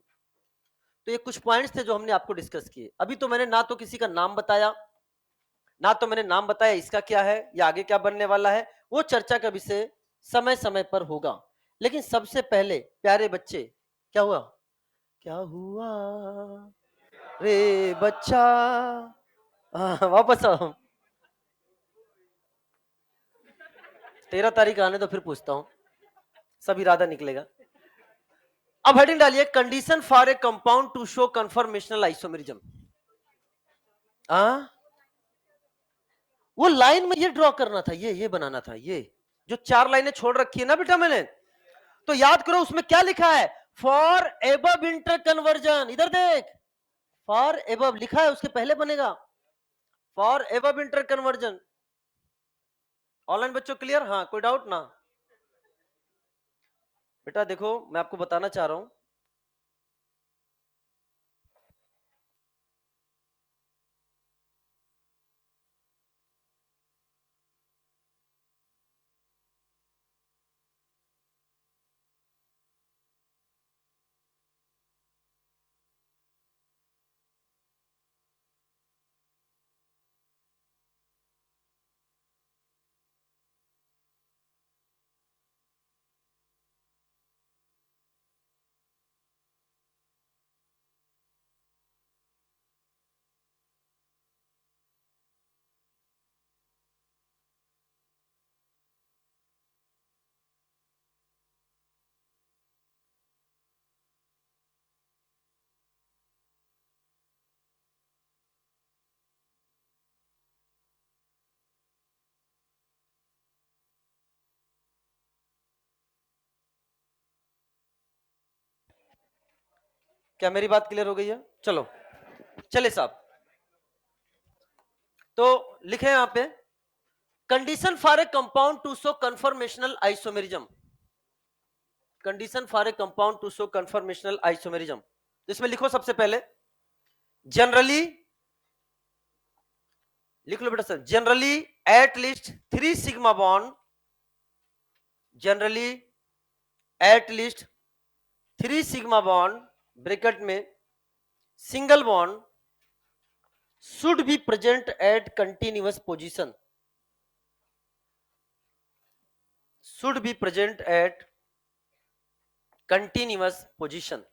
तो ये कुछ पॉइंट्स थे जो हमने आपको डिस्कस किए। अभी तो मैंने ना तो किसी का नाम बताया, ना तो मैंने नाम बताया इसका क्या है या आगे क्या बनने वाला है, वो चर्चा का विषय समय समय पर होगा। लेकिन सबसे पहले प्यारे बच्चे, क्या हुआ, क्या हुआ रे बच्चा, वापस आओ। 13 तारीख आने तो फिर पूछता हूं, सब इरादा निकलेगा। अब हेडिंग डालिए, condition for a compound to show conformational isomerism. वो लाइन में ये ड्रॉ करना था, ये बनाना था, ये जो 4 लाइनें छोड़ रखी है ना बेटा मैंने, तो याद करो उसमें क्या लिखा है, फॉर एबव इंटर कन्वर्जन, इधर देख, फॉर एबव लिखा है, उसके पहले बनेगा for above inter conversion. Online बच्चों क्लियर? हाँ, कोई डाउट ना? बेटा देखो, मैं आपको बताना चाह रहा हूं, क्या मेरी बात क्लियर हो गई है? चलो चले साहब, तो लिखे यहां पे condition for a compound to show conformational isomerism, condition for a compound to show conformational isomerism. इसमें लिखो सबसे पहले, जनरली लिख लो बेटा sir, generally at least 3 sigma bond, generally at least 3 sigma bond bracket में single bond should be present at continuous position, should be present at continuous position.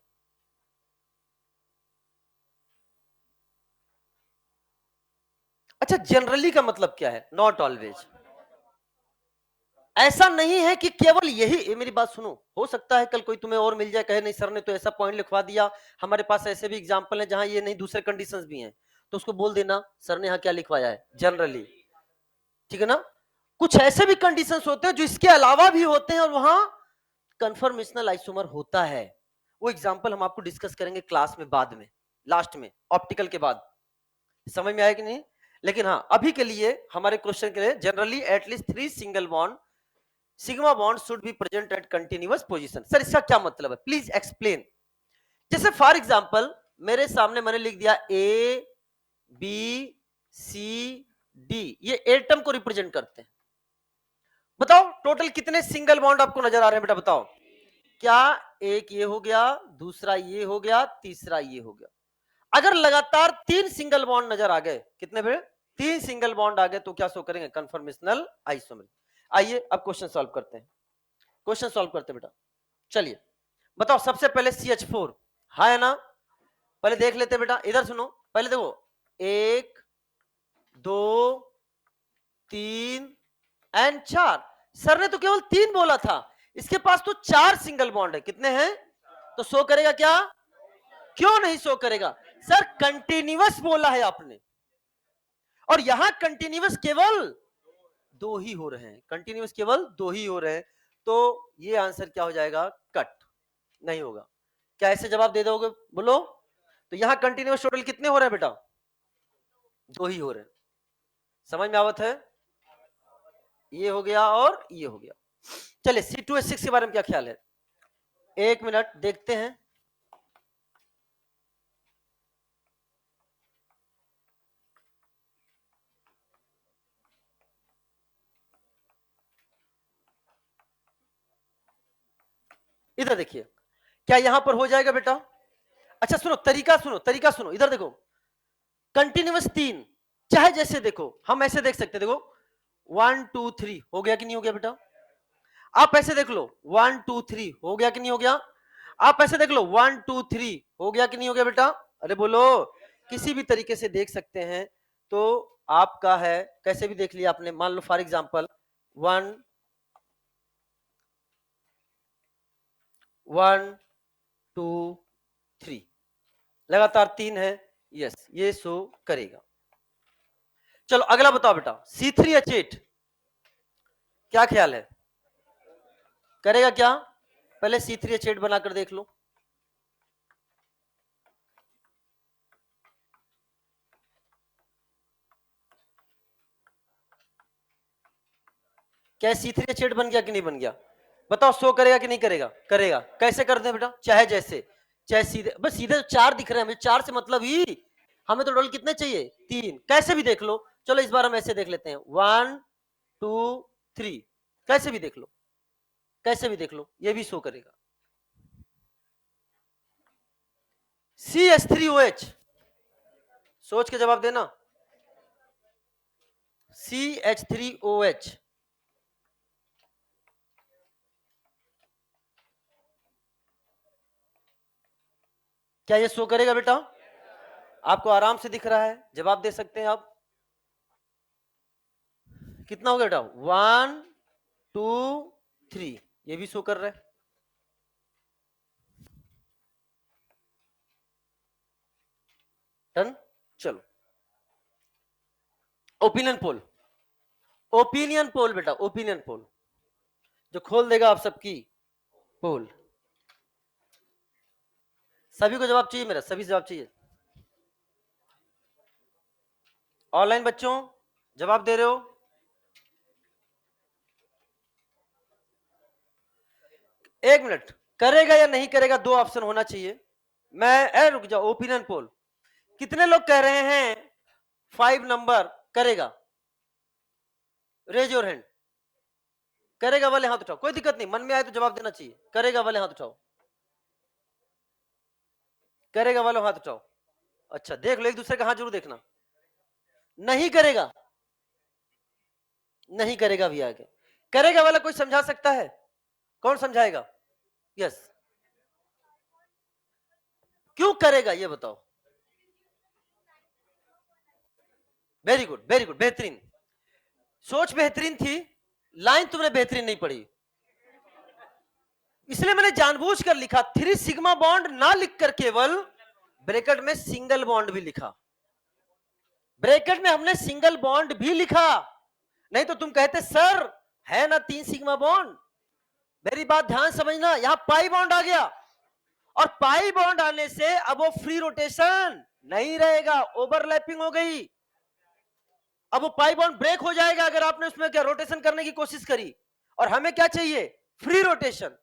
अच्छा, generally का मतलब क्या है? Not always. ऐसा नहीं है कि केवल यही, ये मेरी बात सुनो, हो सकता है कल कोई तुम्हें और मिल जाए, कहे नहीं सर ने तो ऐसा पॉइंट लिखवा दिया, हमारे पास ऐसे भी एग्जांपल हैं जहां ये नहीं दूसरे कंडीशंस भी हैं, तो उसको बोल देना सर ने यहाँ क्या लिखवाया है, जनरली, ठीक है ना? कुछ ऐसे भी कंडीशंस होते हैं जो इसके अलावा भी होते हैं और वहां कंफर्मेशनल आइसोमर होता है। वो एग्जांपल हम आपको डिस्कस करेंगे क्लास में बाद में, लास्ट में, ऑप्टिकल के बाद। समझ में आया कि नहीं? लेकिन हाँ, अभी के लिए हमारे क्वेश्चन के लिए generally at least 3 single bond sigma bond should be present at continuous position. Sir इसका क्या मतलब है, प्लीज एक्सप्लेन। जैसे फॉर एग्जांपल मेरे सामने मैंने लिख दिया ए बी सी डी, ये एटम को रिप्रेजेंट करते हैं। बताओ टोटल कितने सिंगल बॉन्ड आपको नजर आ रहे हैं बेटा, बताओ। क्या एक ये हो गया, दूसरा ये हो गया, तीसरा ये हो गया। अगर लगातार 3 सिंगल बॉन्ड नजर आ गए, कितने बेटा? 3 सिंगल बॉन्ड आ गए, तो क्या शो करेंगे? Conformational isomer. आइए अब क्वेश्चन सॉल्व करते हैं, क्वेश्चन सॉल्व करते हैं बेटा। चलिए बताओ, सबसे पहले CH4 है ना, पहले देख लेते हैं बेटा, इधर सुनो, पहले देखो 1 2 3 एंड 4। सर ने तो केवल 3 बोला था, इसके पास तो 4 सिंगल बॉन्ड है, कितने हैं? तो शो करेगा क्या? क्यों नहीं शो करेगा सर? कंटिन्यूअस बोला है आपने, और यहां कंटिन्यूअस केवल 2 ही हो रहे हैं, कंटिन्यूअस केवल 2 ही हो रहे हैं, तो ये आंसर क्या हो जाएगा? कट नहीं होगा। क्या ऐसे जवाब दे दोगे? बोलो। तो यहां कंटिन्यूअस टोटल कितने हो रहे हैं बेटा? 2 ही हो रहे हैं। समझ में आवत है? ये हो गया और ये हो गया। चलिए C2H6 के बारे में क्या ख्याल है? एक मिनट देखते हैं। इधर देखिए, क्या यहां पर हो जाएगा बेटा? अच्छा सुनो, तरीका सुनो, तरीका सुनो, इधर देखो, कंटिन्यूअस 3, चाहे जैसे देखो, हम ऐसे देख सकते, देखो 1 2 3 हो गया कि नहीं हो गया बेटा? आप ऐसे देख लो 1 2 3 हो गया कि नहीं हो गया? आप ऐसे देख लो 1 2 3 हो गया कि नहीं हो गया बेटा? अरे बोलो, किसी भी तरीके से देख सकते हैं, तो आपका है, कैसे भी देख लिया आपने। मान लो फॉर एग्जांपल 1 1 2 3 लगातार 3 है, यस ये शो करेगा। चलो अगला बताओ बेटा, C3H8 क्या ख्याल है, करेगा क्या? पहले C3H8 बनाकर देख लो। क्या C3H8 बन गया कि नहीं बन गया? बताओ शो करेगा कि नहीं करेगा? करेगा। कैसे कर दें बेटा? चाहे जैसे, चाहे सीधे, बस सीधे 4 दिख रहे हैं, मुझे 4 से मतलब ही, हमें तो टोटल कितने चाहिए? 3। कैसे भी देख लो, चलो इस बार हम ऐसे देख लेते हैं, 1 2 3, कैसे भी देख लो, कैसे भी देख लो, ये भी शो करेगा। CH3OH, सोच के जवाब देना। CH3OH, क्या ये शो करेगा बेटा? आपको आराम से दिख रहा है, जवाब दे सकते हैं आप। कितना हो गया बेटा? 1 2 3, ये भी शो कर रहा है। डन। चलो ओपिनियन पोल, ओपिनियन पोल बेटा, ओपिनियन पोल जो खोल देगा आप सबकी पोल। सभी को जवाब चाहिए मेरा? सभी जवाब चाहिए? ऑनलाइन बच्चों जवाब दे रहे हो? एक मिनट, करेगा या नहीं करेगा, दो ऑप्शन होना चाहिए। मैं रुक जाओ, ओपिनियन पोल कितने लोग कह रहे हैं 5 नंबर करेगा? Raise your hand. करेगा वाले हाथ उठाओ, कोई दिक्कत नहीं, मन में आए तो जवाब देना चाहिए। करेगा वाले हाथ उठाओ, करेगा वाले हाथ उठाओ। अच्छा देख लो, एक दूसरे का हाथ जरूर देखना। नहीं करेगा, नहीं करेगा भी आगे। करेगा वाला कोई समझा सकता है? कौन समझाएगा? यस, क्यों करेगा ये बताओ। वेरी गुड, वेरी गुड, बेहतरीन सोच, बेहतरीन थी, लाइन तुमने बेहतरीन नहीं पढ़ी, इसलिए मैंने जानबूझकर लिखा 3 सिग्मा बॉन्ड ना लिखकर केवल ब्रैकेट में सिंगल बॉन्ड भी लिखा। ब्रैकेट में हमने सिंगल बॉन्ड भी लिखा, नहीं तो तुम कहते सर है ना 3 सिग्मा बॉन्ड। मेरी बात ध्यान समझना, यहां पाई बॉन्ड आ गया, और पाई बॉन्ड आने से अब वो फ्री रोटेशन नहीं रहेगा, ओवरलैपिंग हो गई। अब वो पाई बॉन्ड ब्रेक हो जाएगा अगर आपने उसमें क्या रोटेशन करने की कोशिश करी, और हमें क्या चाहिए? Free rotation.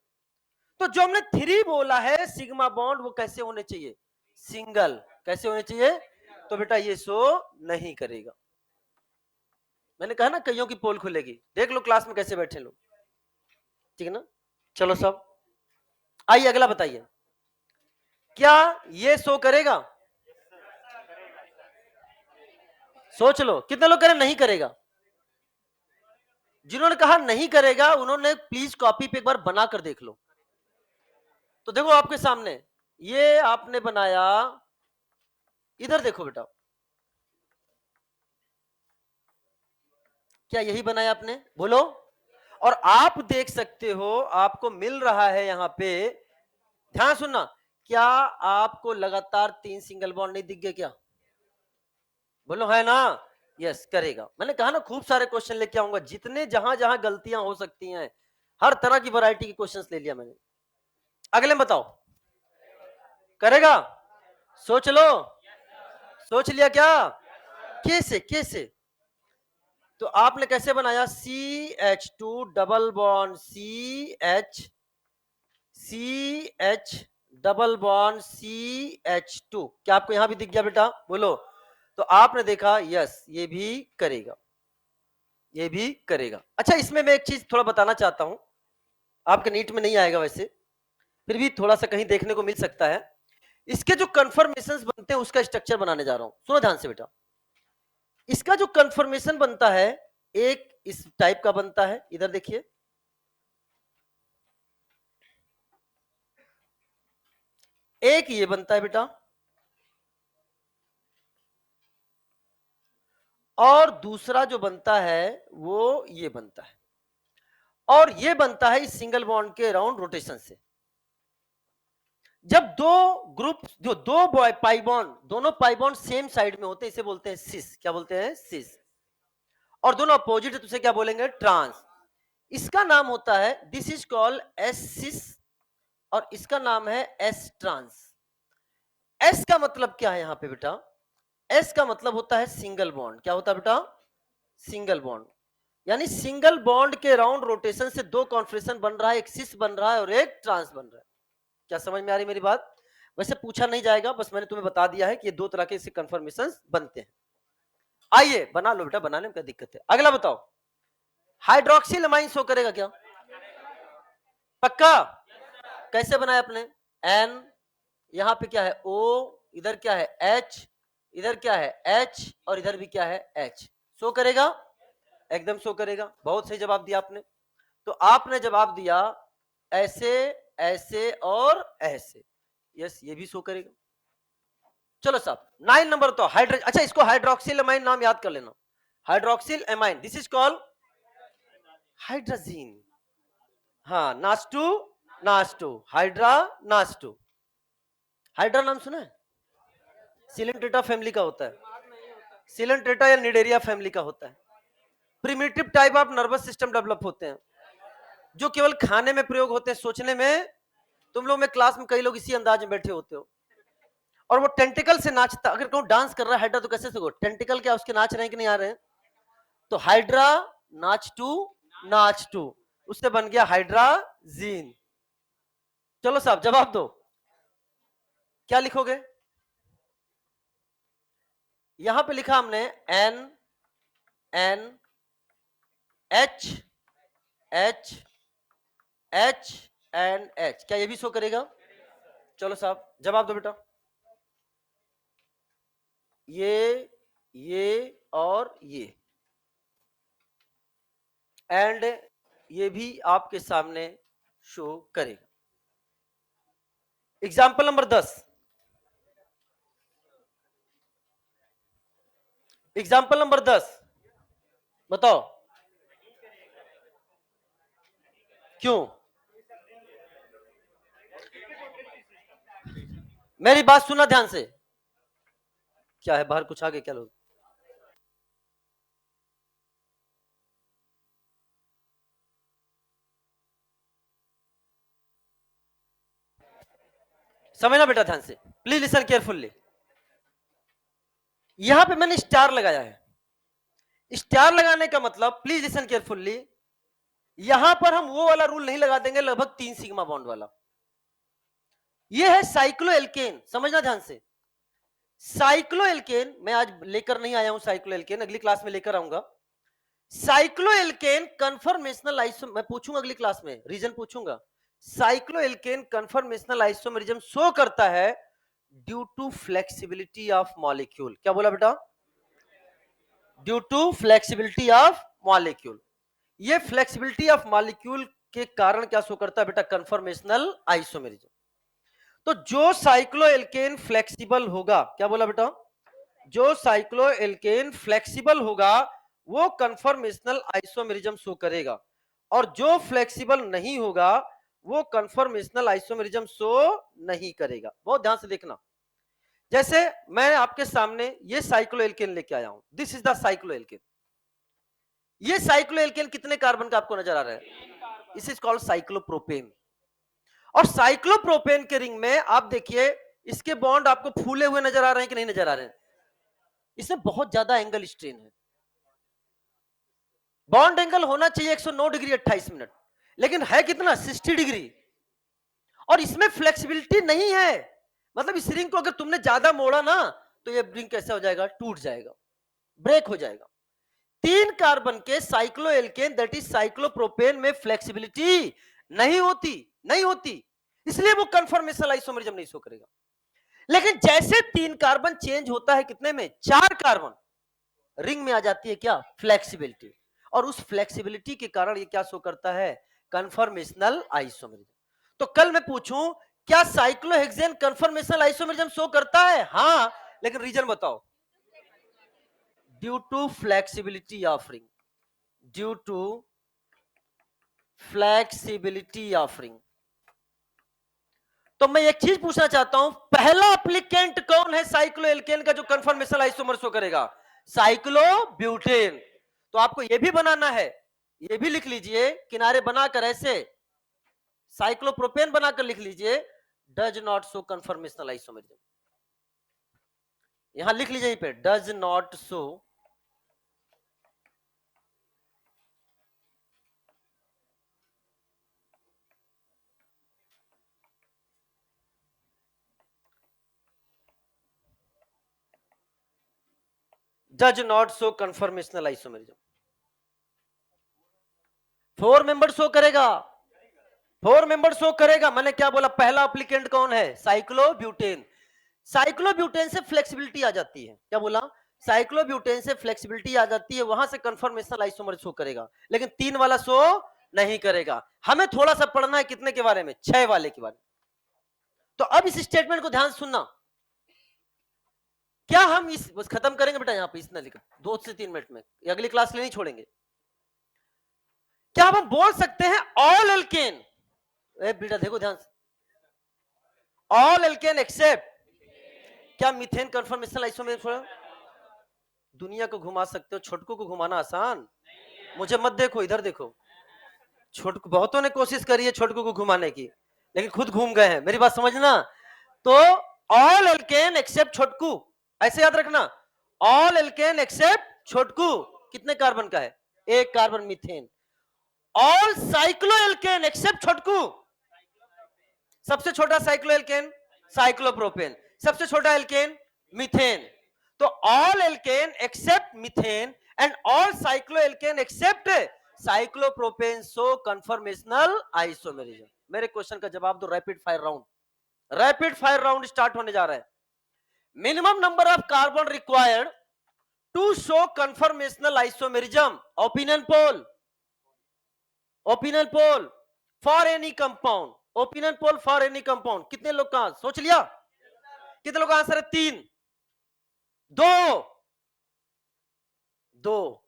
तो जो हमने 3 बोला है सिग्मा बॉन्ड, वो कैसे होने चाहिए? सिंगल। कैसे होने चाहिए? तो बेटा ये शो नहीं करेगा। मैंने कहा ना कईयों की पोल खुलेगी, देख लो क्लास में कैसे बैठे लोग, ठीक है ना। चलो सब आइए अगला बताइए, क्या ये शो करेगा? सोच लो, कितने लोग कह रहे हैं नहीं करेगा? जिन्होंने कहा नहीं करेगा उन्होंने प्लीज कॉपी पे एक बार बना कर देख लो। तो देखो आपके सामने, ये आपने बनाया, इधर देखो बेटा, क्या यही बनाया आपने? बोलो। और आप देख सकते हो आपको मिल रहा है यहां पे, ध्यान सुनना, क्या आपको लगातार 3 सिंगल बॉन्ड नहीं दिख गए क्या? बोलो है ना? यस करेगा। मैंने कहा ना खूब सारे क्वेश्चन लेके आऊंगा, जितने जहां जहां गलतियां हो सकती हैं, हर तरह की वैरायटी के क्वेश्चंस ले लिया मैंने। अगले में बताओ, करेगा? सोच लो, सोच लिया क्या? कैसे कैसे? तो आपने कैसे बनाया? CH2 double bond CH double bond CH2, क्या आपको यहां भी दिख गया बेटा? बोलो। तो आपने देखा यस ये भी करेगा, ये भी करेगा। अच्छा इसमें मैं एक चीज थोड़ा बताना चाहता हूं, आपके नीट में नहीं आएगा वैसे, फिर भी थोड़ा सा कहीं देखने को मिल सकता है। इसके जो कन्फर्मेशंस बनते हैं उसका स्ट्रक्चर बनाने जा रहा हूं, सुनो ध्यान से बेटा। इसका जो कन्फर्मेशन बनता है, एक इस टाइप का बनता है, इधर देखिए, एक ये बनता है बेटा, और दूसरा जो बनता है वो ये बनता है, और ये बनता है इस सिंगल बॉन्ड के अराउंड रोटेशन से। जब दो ग्रुप, जो दो पाई बॉन्ड, दोनों पाई बॉन्ड सेम साइड में होते हैं, इसे बोलते हैं सिस। क्या बोलते हैं? सिस। और दोनों अपोजिट है तो उसे क्या बोलेंगे? ट्रांस। इसका नाम होता है, दिस इज कॉल्ड एस सिस, और इसका नाम है एस ट्रांस। एस का मतलब क्या है यहां पे बेटा? एस का मतलब होता है सिंगल बॉन्ड। क्या होता है बेटा? Single bond. यानी सिंगल बॉन्ड के राउंड रोटेशन से दो कॉन्फॉर्मेशन बन रहा है, एक सिस बन रहा है और एक ट्रांस बन रहा है। क्या समझ में आ रही मेरी बात? वैसे पूछा नहीं जाएगा, बस मैंने तुम्हें बता दिया है कि ये दो तरह के इससे कन्फर्मेशन बनते हैं। आइए बना लो बेटा, बनाने में क्या दिक्कत है। अगला बताओ, हाइड्रोक्सिल अमाइन शो करेगा क्या? पक्का? कैसे बनाया अपने? एन, यहां पे क्या है O, इधर क्या है H, इधर क्या है H और इधर भी क्या है H। शो करेगा? एकदम शो करेगा। बहुत सही जवाब दिया आपने। तो आपने जवाब दिया ऐसे, ऐसे और ऐसे। यस, ये भी शो करेगा। चलो साहब 9 नंबर तो अच्छा इसको हाइड्रोक्सिल अमाइन नाम याद कर लेना। Hydroxyl amine, this is called hydrazine. हाँ, नास्टू, नास्टू, हाइड्रा, नास्टू। हाइड्रा नाम सुना है? सिलेंट्रेटा फैमिली का होता है। सिलेंट्रेटा या निडेरिया फैमिली का होता है। Primitive type of nervous system develop होते हैं जो केवल खाने में प्रयोग होते हैं, सोचने में। तुम लोग में क्लास में कई लोग इसी अंदाज में बैठे होते हो। और वो टेंटिकल से नाचता, अगर कोई डांस कर रहा है हाइड्रा तो कैसे से? टेंटिकल क्या उसके नाच रहे हैं कि नहीं आ रहे हैं? तो हाइड्रा नाच टू, नाच टू, उससे बन गया हाइड्राजीन। चलो साहब जवाब दो, क्या लिखोगे? यहां पे लिखा हमने N, N, H, H, H and H. क्या ये भी शो करेगा? चलो साहब जवाब दो बेटा। ये और ये एंड ये भी आपके सामने शो करेगा। एग्जाम्पल नंबर 10, एग्जाम्पल नंबर 10 बताओ क्यों? मेरी बात सुना ध्यान से। क्या है बाहर कुछ आगे क्या लोग? समझना बेटा ध्यान से, प्लीज लिसन केयरफुल्ली। यहां पे मैंने स्टार लगाया है। स्टार लगाने का मतलब, प्लीज लिसन केयरफुल्ली, यहां पर हम वो वाला रूल नहीं लगा देंगे लगभग 3 सिग्मा बॉन्ड वाला। ये है साइक्लोएल्केन, समझना ध्यान से। साइक्लोएल्केन मैं आज लेकर नहीं आया हूं, साइक्लोएल्केन अगली क्लास में लेकर आऊंगा। साइक्लोएल्केन कन्फर्मेशनल आइसो, मैं पूछूंगा अगली क्लास में, रीजन पूछूंगा। साइक्लोएल्केन कन्फर्मेशनल आइसोमेरिज्म शो करता है due to flexibility of molecule. क्या बोला बेटा? Due to flexibility of molecule. ये फ्लेक्सिबिलिटी ऑफ मॉलिक्यूल के कारण क्या शो करता है बेटा? Conformational isomerism. तो जो साइक्लोएल्केन फ्लेक्सिबल होगा, क्या बोला बेटा? जो साइक्लोएल्केन फ्लेक्सिबल होगा वो कन्फर्मेशनल आइसोमेरिज्म शो करेगा, और जो फ्लेक्सिबल नहीं होगा वो कन्फर्मेशनल आइसोमेरिज्म शो नहीं करेगा। बहुत ध्यान से देखना। जैसे मैं आपके सामने ये साइक्लोएल्केन लेके आया हूं, दिस इज द साइक्लोएल्केन। ये साइक्लोएल्केन कितने कार्बन का आपको नजर आ रहा है? This is called cyclopropane. और साइक्लोप्रोपेन के रिंग में आप देखिए इसके बॉन्ड आपको फूले हुए नजर आ रहे हैं कि नहीं नजर आ रहे हैं? इसमें बहुत ज्यादा एंगल स्ट्रेन है। बॉन्ड एंगल होना चाहिए 109 डिग्री 28 मिनट, लेकिन है कितना? 60 डिग्री। और इसमें फ्लेक्सिबिलिटी नहीं है, मतलब इस रिंग को अगर तुमने ज्यादा मोड़ा ना तो ये रिंग कैसा हो जाएगा? टूट जाएगा, ब्रेक हो जाएगा। 3 कार्बन के साइक्लोएल्केन दैट इज साइक्लोप्रोपेन में फ्लेक्सिबिलिटी नहीं होती, नहीं होती, इसलिए वो कन्फर्मेशनल आइसोमेरिज्म नहीं शो करेगा। लेकिन जैसे 3 कार्बन चेंज होता है कितने में? 4 कार्बन, रिंग में आ जाती है क्या? फ्लेक्सिबिलिटी। और उस फ्लेक्सिबिलिटी के कारण ये क्या शो करता है? Conformational isomerism. तो कल मैं पूछूं क्या साइक्लोहेक्सेन कन्फर्मेशनल आइसोमेरिज्म शो करता है? हाँ, लेकिन रीजन बताओ। Due to flexibility of ring, due to flexibility of ring. तो मैं एक चीज पूछना चाहता हूं, पहला एप्लीकेंट कौन है साइक्लोएल्केन का जो कन्फर्मेशनल आइसोमर शो करेगा? साइक्लोब्यूटेन। तो आपको यह भी बनाना है, ये भी लिख लीजिए किनारे बनाकर, ऐसे साइक्लोप्रोपेन बनाकर लिख लीजिए, does not show conformational isomerism. यहां लिख लीजिए पे, does not show does not show conformational isomerism. 4 member show करेगा, 4 मेंबर शो करेगा। मैंने क्या बोला, पहला एप्लीकेंट कौन है, साइक्लोब्यूटेन। साइक्लोब्यूटेन से फ्लेक्सिबिलिटी आ जाती है, क्या बोला, साइक्लोब्यूटेन से फ्लेक्सिबिलिटी आ जाती है, वहां से कन्फर्मेशनल आइसोमर शो करेगा, लेकिन 3 वाला शो नहीं करेगा। हमें थोड़ा सा पढ़ना है कितने के बारे में, 6 वाले के बारे में। तो अब इस स्टेटमेंट को ध्यान सुनना। क्या हम इस बस खत्म करेंगे बेटा, यहां पे इतना लिखा 2 से 3 मिनट में, अगली क्लास के लिए नहीं छोड़ेंगे। क्या हम बोल सकते हैं ऑल एल्केन, बेटा देखो ध्यान से, ऑल एल्केन एक्सेप्ट, क्या मीथेन कन्फर्मेशनल आइसोमर। दुनिया को घुमा सकते हो, छोटकू को घुमाना आसान, मुझे मत देखो, इधर देखो। छोटकू, बहुतों ने कोशिश करी है छोटकू को घुमाने की, लेकिन खुद घूम गए हैं, मेरी बात समझना। तो ऑल एल्केन एक्सेप्ट छोटकू, ऐसे याद रखना, ऑल एल्केन एक्सेप्ट छोटकू कितने कार्बन का है, 1 carbon methane. All cycloalkane except छोटकू, सबसे छोटा साइक्लो एल्केन साइक्लोप्रोपेन, सबसे छोटा एल्केन मीथेन। तो all alkane except methane and all cycloalkane except cyclopropane show conformational isomerism. मेरे क्वेश्चन का जवाब दो, rapid fire round, rapid fire round start होने जा रहा है। Minimum number of carbon required to show conformational isomerism, opinion poll, opinion poll for any compound, opinion poll for any compound. कितने लोग का सोच लिया, कितने लोग का आंसर है, 3, 2, 2,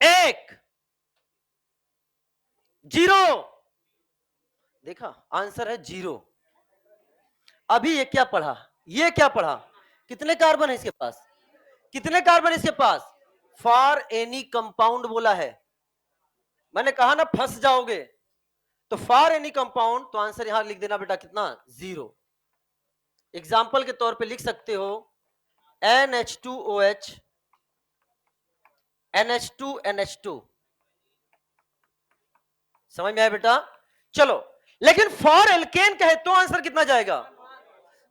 1, 0। देखा, आंसर है 0। अभी ये क्या पढ़ा, ये क्या पढ़ा, कितने कार्बन है इसके पास, कितने कार्बन इसके पास, फॉर एनी कंपाउंड बोला है। मैंने कहा ना फंस जाओगे, तो फॉर एनी कंपाउंड, तो आंसर यहां लिख देना बेटा, कितना, 0। एग्जाम्पल के तौर पे लिख सकते हो NH2OH, NH2NH2, समझ में आया बेटा। चलो, लेकिन फॉर एल्केन कहे तो आंसर कितना जाएगा,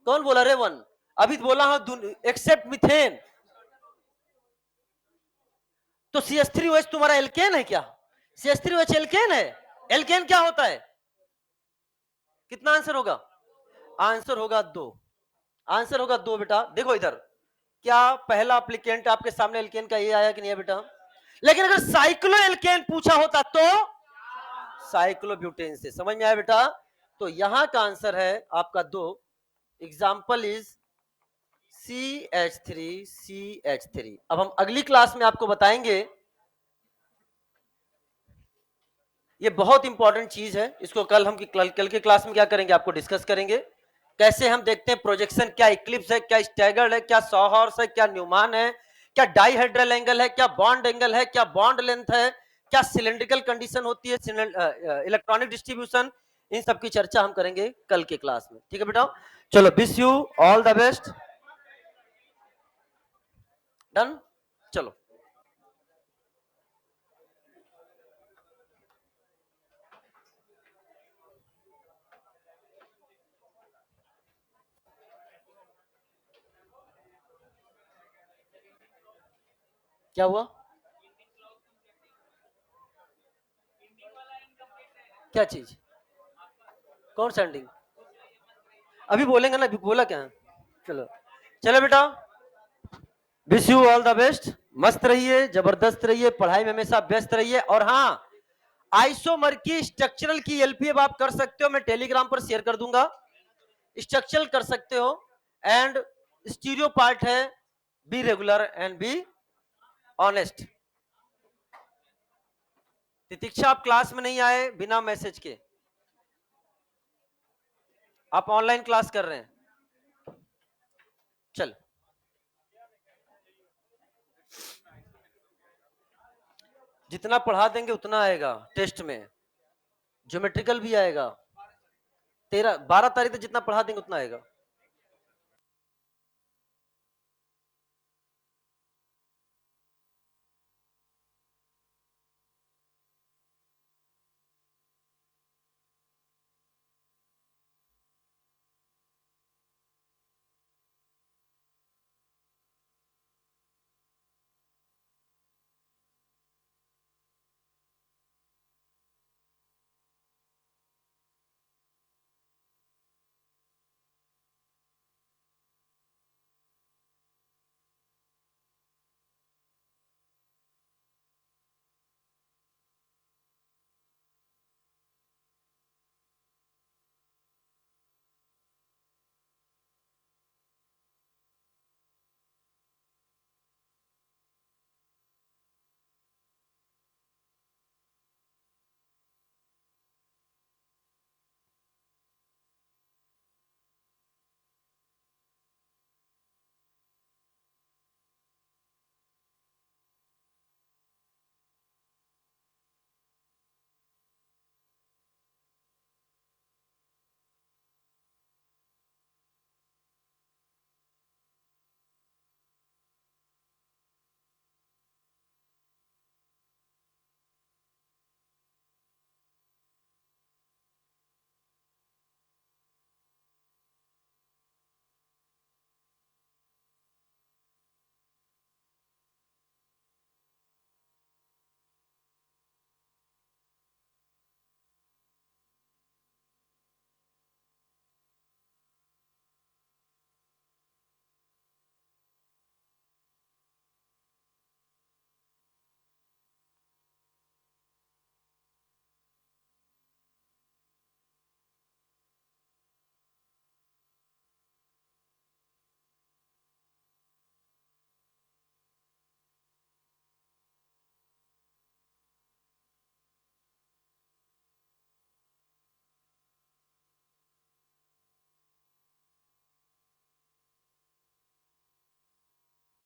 कौन बोला रे, 1। अभी बोला हाँ एक्सेप्ट मीथेन, तो CH3OH तुम्हारा एल्केन है क्या, CH3OH एल्केन है, एल्केन क्या होता है, कितना आंसर होगा, आंसर होगा 2, आंसर होगा 2 बेटा। देखो इधर, क्या पहला एप्लीकेंट आपके सामने एल्केन का ये आया कि नहीं है बेटा, लेकिन अगर साइक्लो एल्केन पूछा होता तो साइक्लोब्यूटेन से, समझ में आया बेटा। तो यहां का आंसर है आपका 2। Example is CH3CH3। अब हम अगली क्लास में आपको बताएंगे, ये बहुत इंपॉर्टेंट चीज है, इसको कल हम कल के क्लास में क्या करेंगे, आपको डिस्कस करेंगे। कैसे हम देखते हैं प्रोजेक्शन, क्या इक्लिप्स है, क्या स्टैगर्ड है, क्या सॉहॉर्स है, क्या न्यूमान है, क्या डाइहेड्रल एंगल है, क्या बॉन्ड एंगल है, क्या बॉन्ड लेंथ है, क्या सिलेंड्रिकल कंडीशन होती है, इलेक्ट्रॉनिक डिस्ट्रीब्यूशन, इन सब की चर्चा हम करेंगे कल के क्लास में, ठीक है बेटा। चलो, wish you all the best, done, चलो। क्या हुआ, क्या चीज, कौन सा एंडिंग, अभी बोलेंगे ना, अभी बोला क्या, चलो, चलो बेटा, wish you all the best, मस्त रहिए, जबरदस्त रहिए, पढ़ाई में हमेशा व्यस्त रहिए। और हाँ, आइसोमर की स्ट्रक्चरल की एलपीएफ आप कर सकते हो, मैं टेलीग्राम पर शेयर कर दूंगा, स्ट्रक्चरल कर सकते हो। एंड स्टीरियो पार्ट है, be regular and be honest. Titiksha, आप क्लास में नहीं आए बिना मैसेज के, आप ऑनलाइन क्लास कर रहे हैं, चल, जितना पढ़ा देंगे उतना आएगा टेस्ट में, ज्योमेट्रिकल भी आएगा, 12 तारीख तक जितना पढ़ा देंगे उतना आएगा।